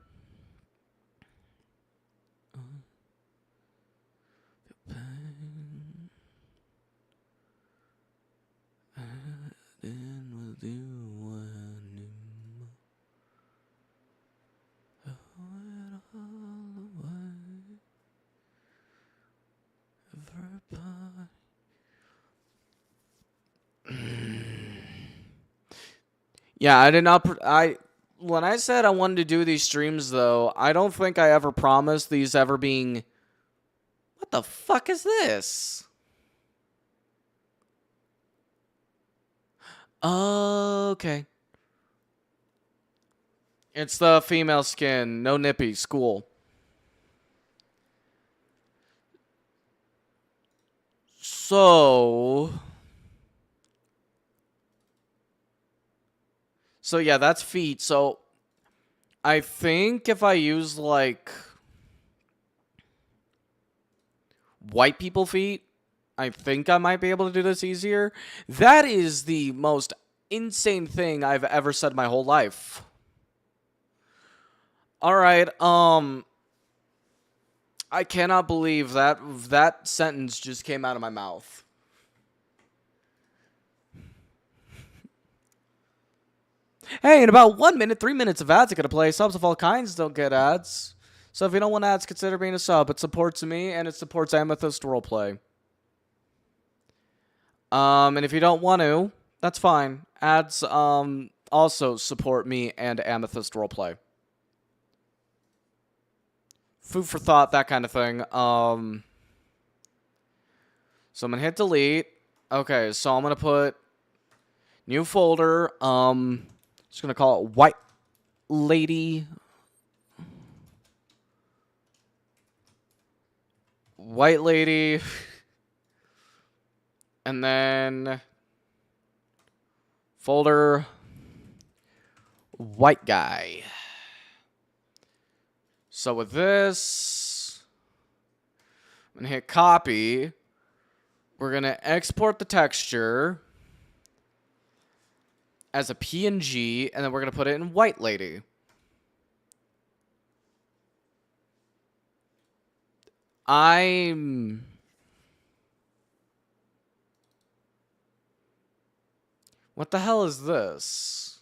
Yeah, I did not. When I said I wanted to do these streams, though, I don't think I ever promised these ever being. What the fuck is this? Okay. It's the female skin, no nippies, cool. So yeah, that's feet. So I think if I use like white people feet, I think I might be able to do this easier. That is the most insane thing I've ever said my whole life. All right, I cannot believe that sentence just came out of my mouth. Hey, in about 1 minute, 3 minutes of ads are gonna play. Subs of all kinds don't get ads. So if you don't want ads, consider being a sub. It supports me and it supports Amethyst roleplay. And if you don't want to, that's fine. Ads also support me and Amethyst roleplay. Food for thought, that kind of thing. So I'm gonna hit delete. Okay, so I'm gonna put new folder. Just gonna call it White Lady. White Lady. And then folder White Guy. So with this, I'm gonna hit copy. We're gonna export the texture as a PNG, and then we're gonna put it in White Lady. What the hell is this?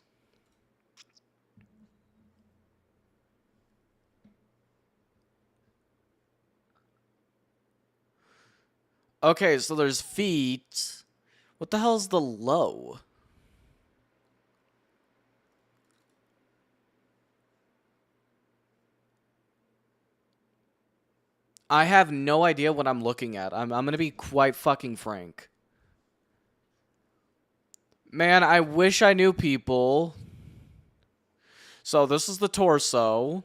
Okay, so there's feet. What the hell is the low? I have no idea what I'm looking at. I'm gonna be quite fucking frank. Man, I wish I knew, people. So this is the torso.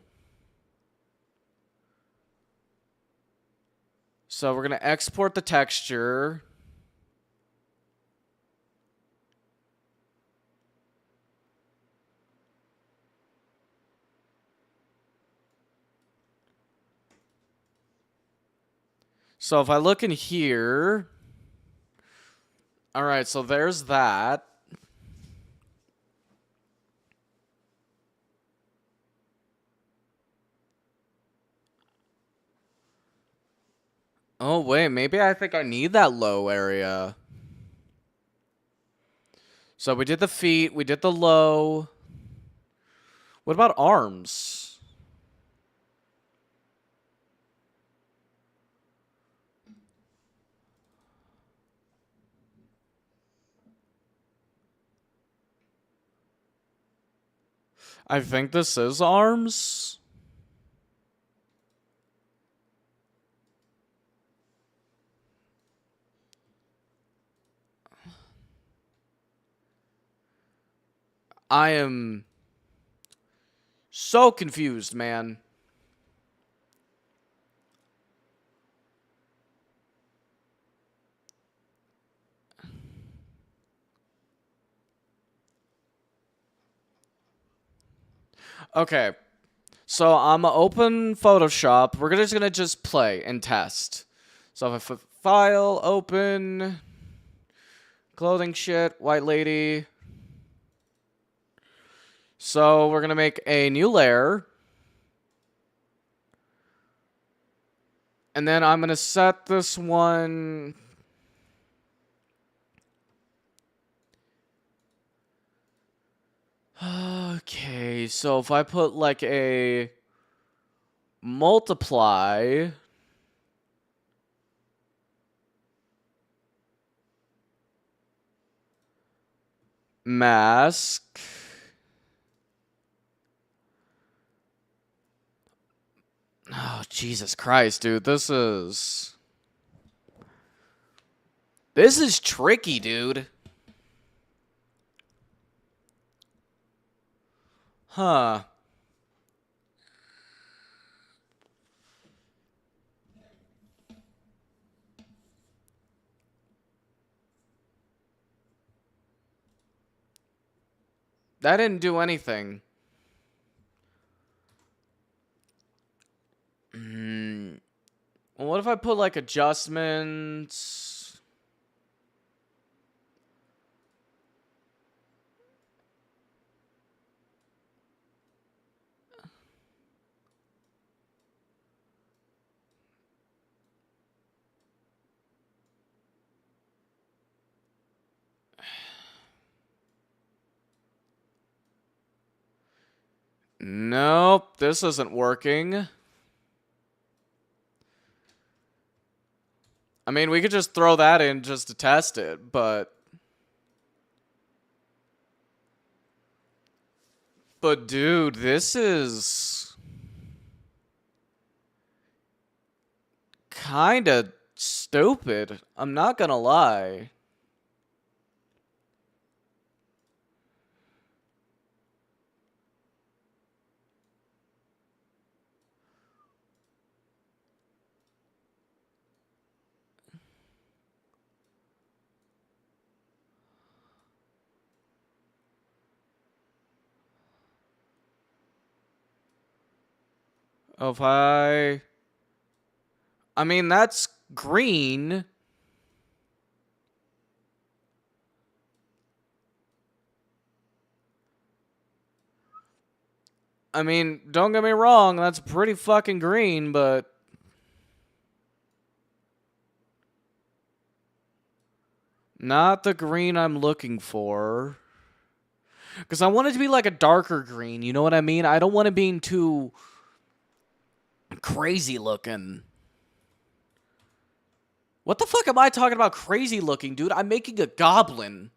So we're gonna export the texture. So if I look in here, all right, so there's that. Oh, wait, maybe I think I need that low area. So we did the feet, we did the low. What about arms? I think this is arms. I am so confused, man. Okay. So I'm gonna open Photoshop. We're just gonna play and test. So if I file, open, clothing shit, white lady. So we're gonna make a new layer. And then I'm gonna set this one. Okay, so if I put like a multiply, mask, oh Jesus Christ, dude, this is tricky, dude. Huh. That didn't do anything. Well, what if I put like adjustments? Nope, this isn't working. I mean, we could just throw that in just to test it, but... But dude, this is... kinda stupid. I'm not gonna lie. If I mean, that's green. I mean, don't get me wrong, that's pretty fucking green, but... Not the green I'm looking for. Because I want it to be like a darker green, you know what I mean? I don't want it being too crazy looking. What the fuck am I talking about crazy looking, dude? I'm making a goblin.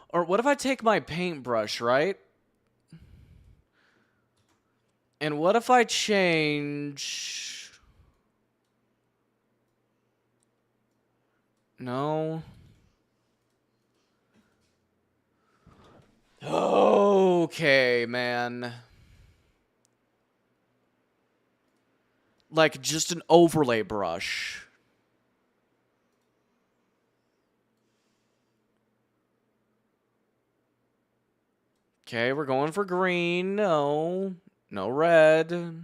Or what if I take my paintbrush, right? And what if I change... No. Okay, man. Like, just an overlay brush. Okay, we're going for green. No. No red.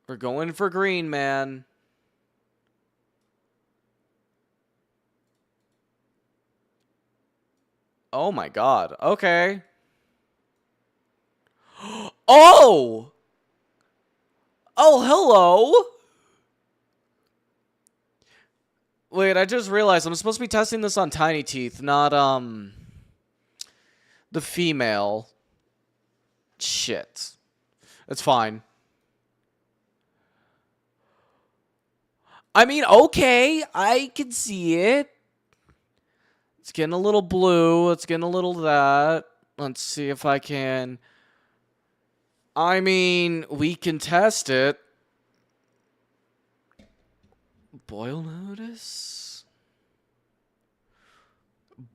We're going for green, man. Oh my god. Okay. Oh! Oh, hello! Wait, I just realized I'm supposed to be testing this on Tiny Teeth, not, the female. Shit. It's fine. I mean, okay, I can see it. It's getting a little blue. It's getting a little that. Let's see if I can... I mean, we can test it. Boil notice?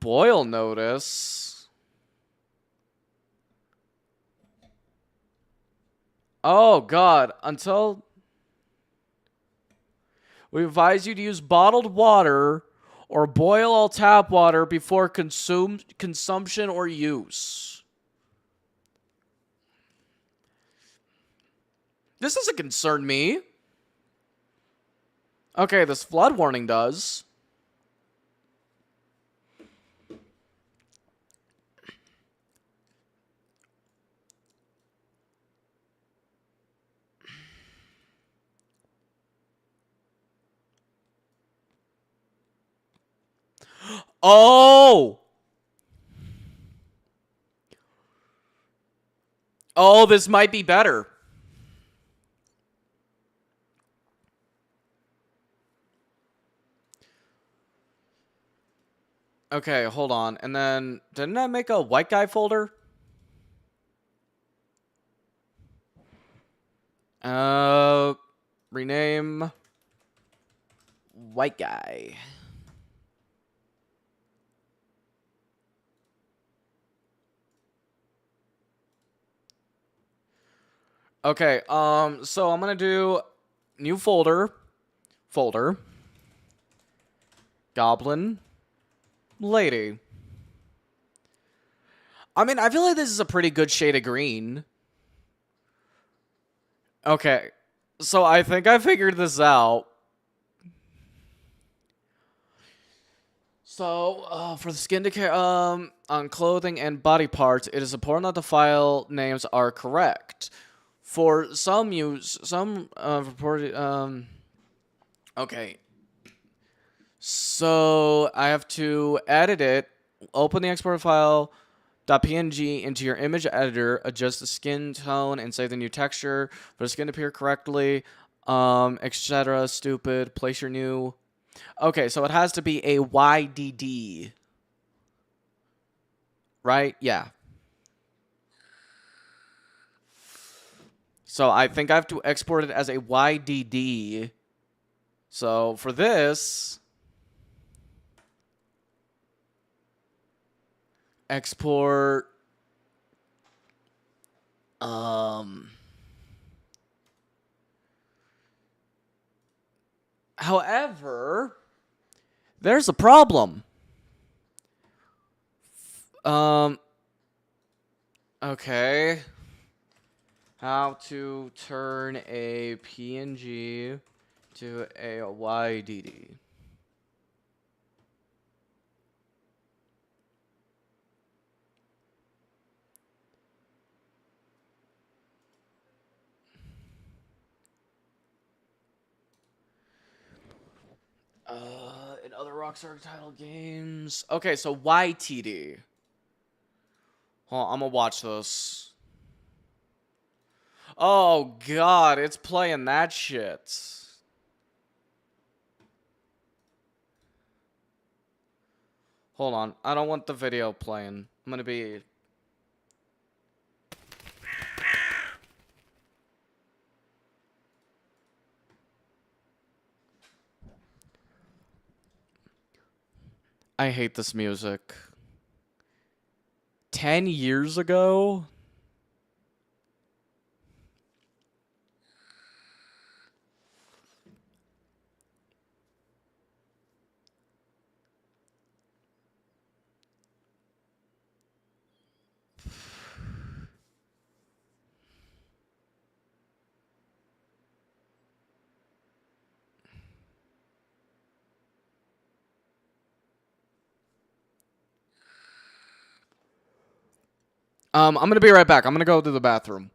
Boil notice? Oh, God. Until... We advise you to use bottled water or boil all tap water before consumption or use. This doesn't concern me. Okay, this flood warning does. Oh! Oh, this might be better. Okay, hold on. And then, didn't I make a white guy folder? Rename white guy. Okay, so I'm gonna do new folder, goblin, lady. I mean, I feel like this is a pretty good shade of green. Okay, so I think I figured this out. So, for the skin to care, on clothing and body parts, it is important that the file names are correct. For some reported, okay. So, I have to edit it Open the export file .png into your image editor, adjust the skin tone, and save the new texture for the skin to appear correctly, etc. Stupid. Place your new... Okay, so it has to be a YDD. Right? Yeah. So I think I have to export it as a YDD. So for this... Export... However, there's a problem. Okay. How to turn a PNG to a YDD. In other Rockstar title games. Okay, so YTD. Hold on, I'm gonna watch this. Oh god, it's playing that shit. Hold on, I don't want the video playing. I'm gonna be... I hate this music. 10 years ago? I'm gonna be right back. I'm gonna go to the bathroom.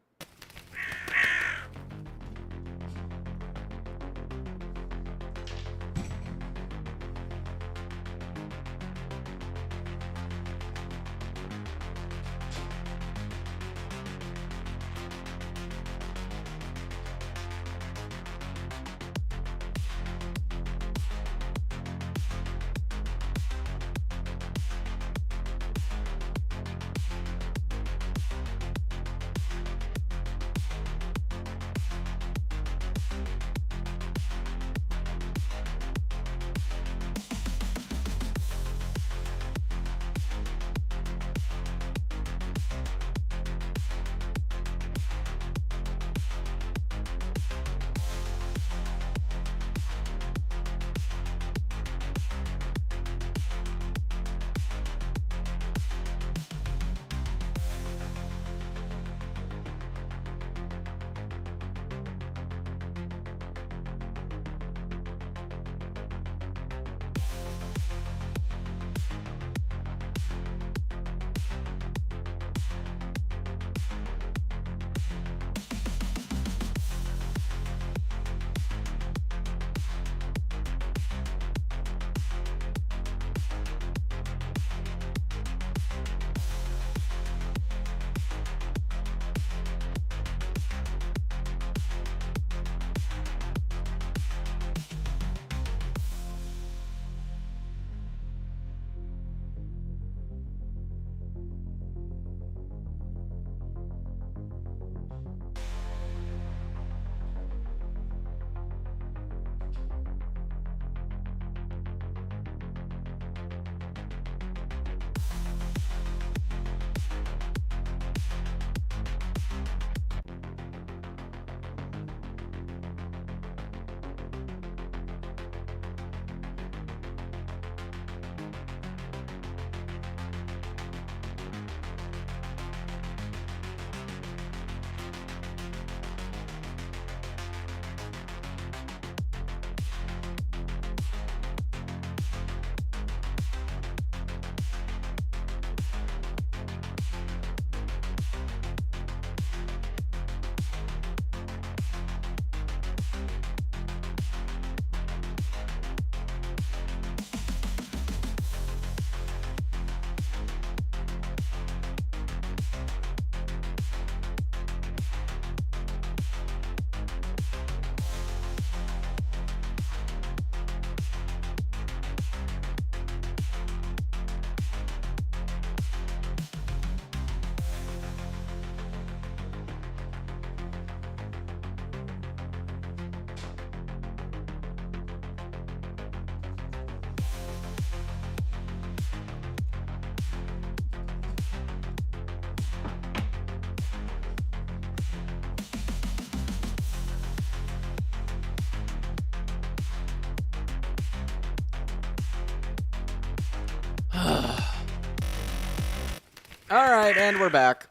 All right, and we're back.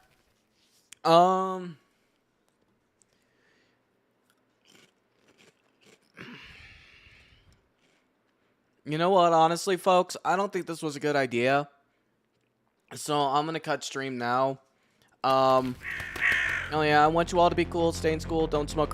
You know what, honestly, folks, I don't think this was a good idea. So I'm gonna cut stream now. Oh yeah, I want you all to be cool, stay in school, don't smoke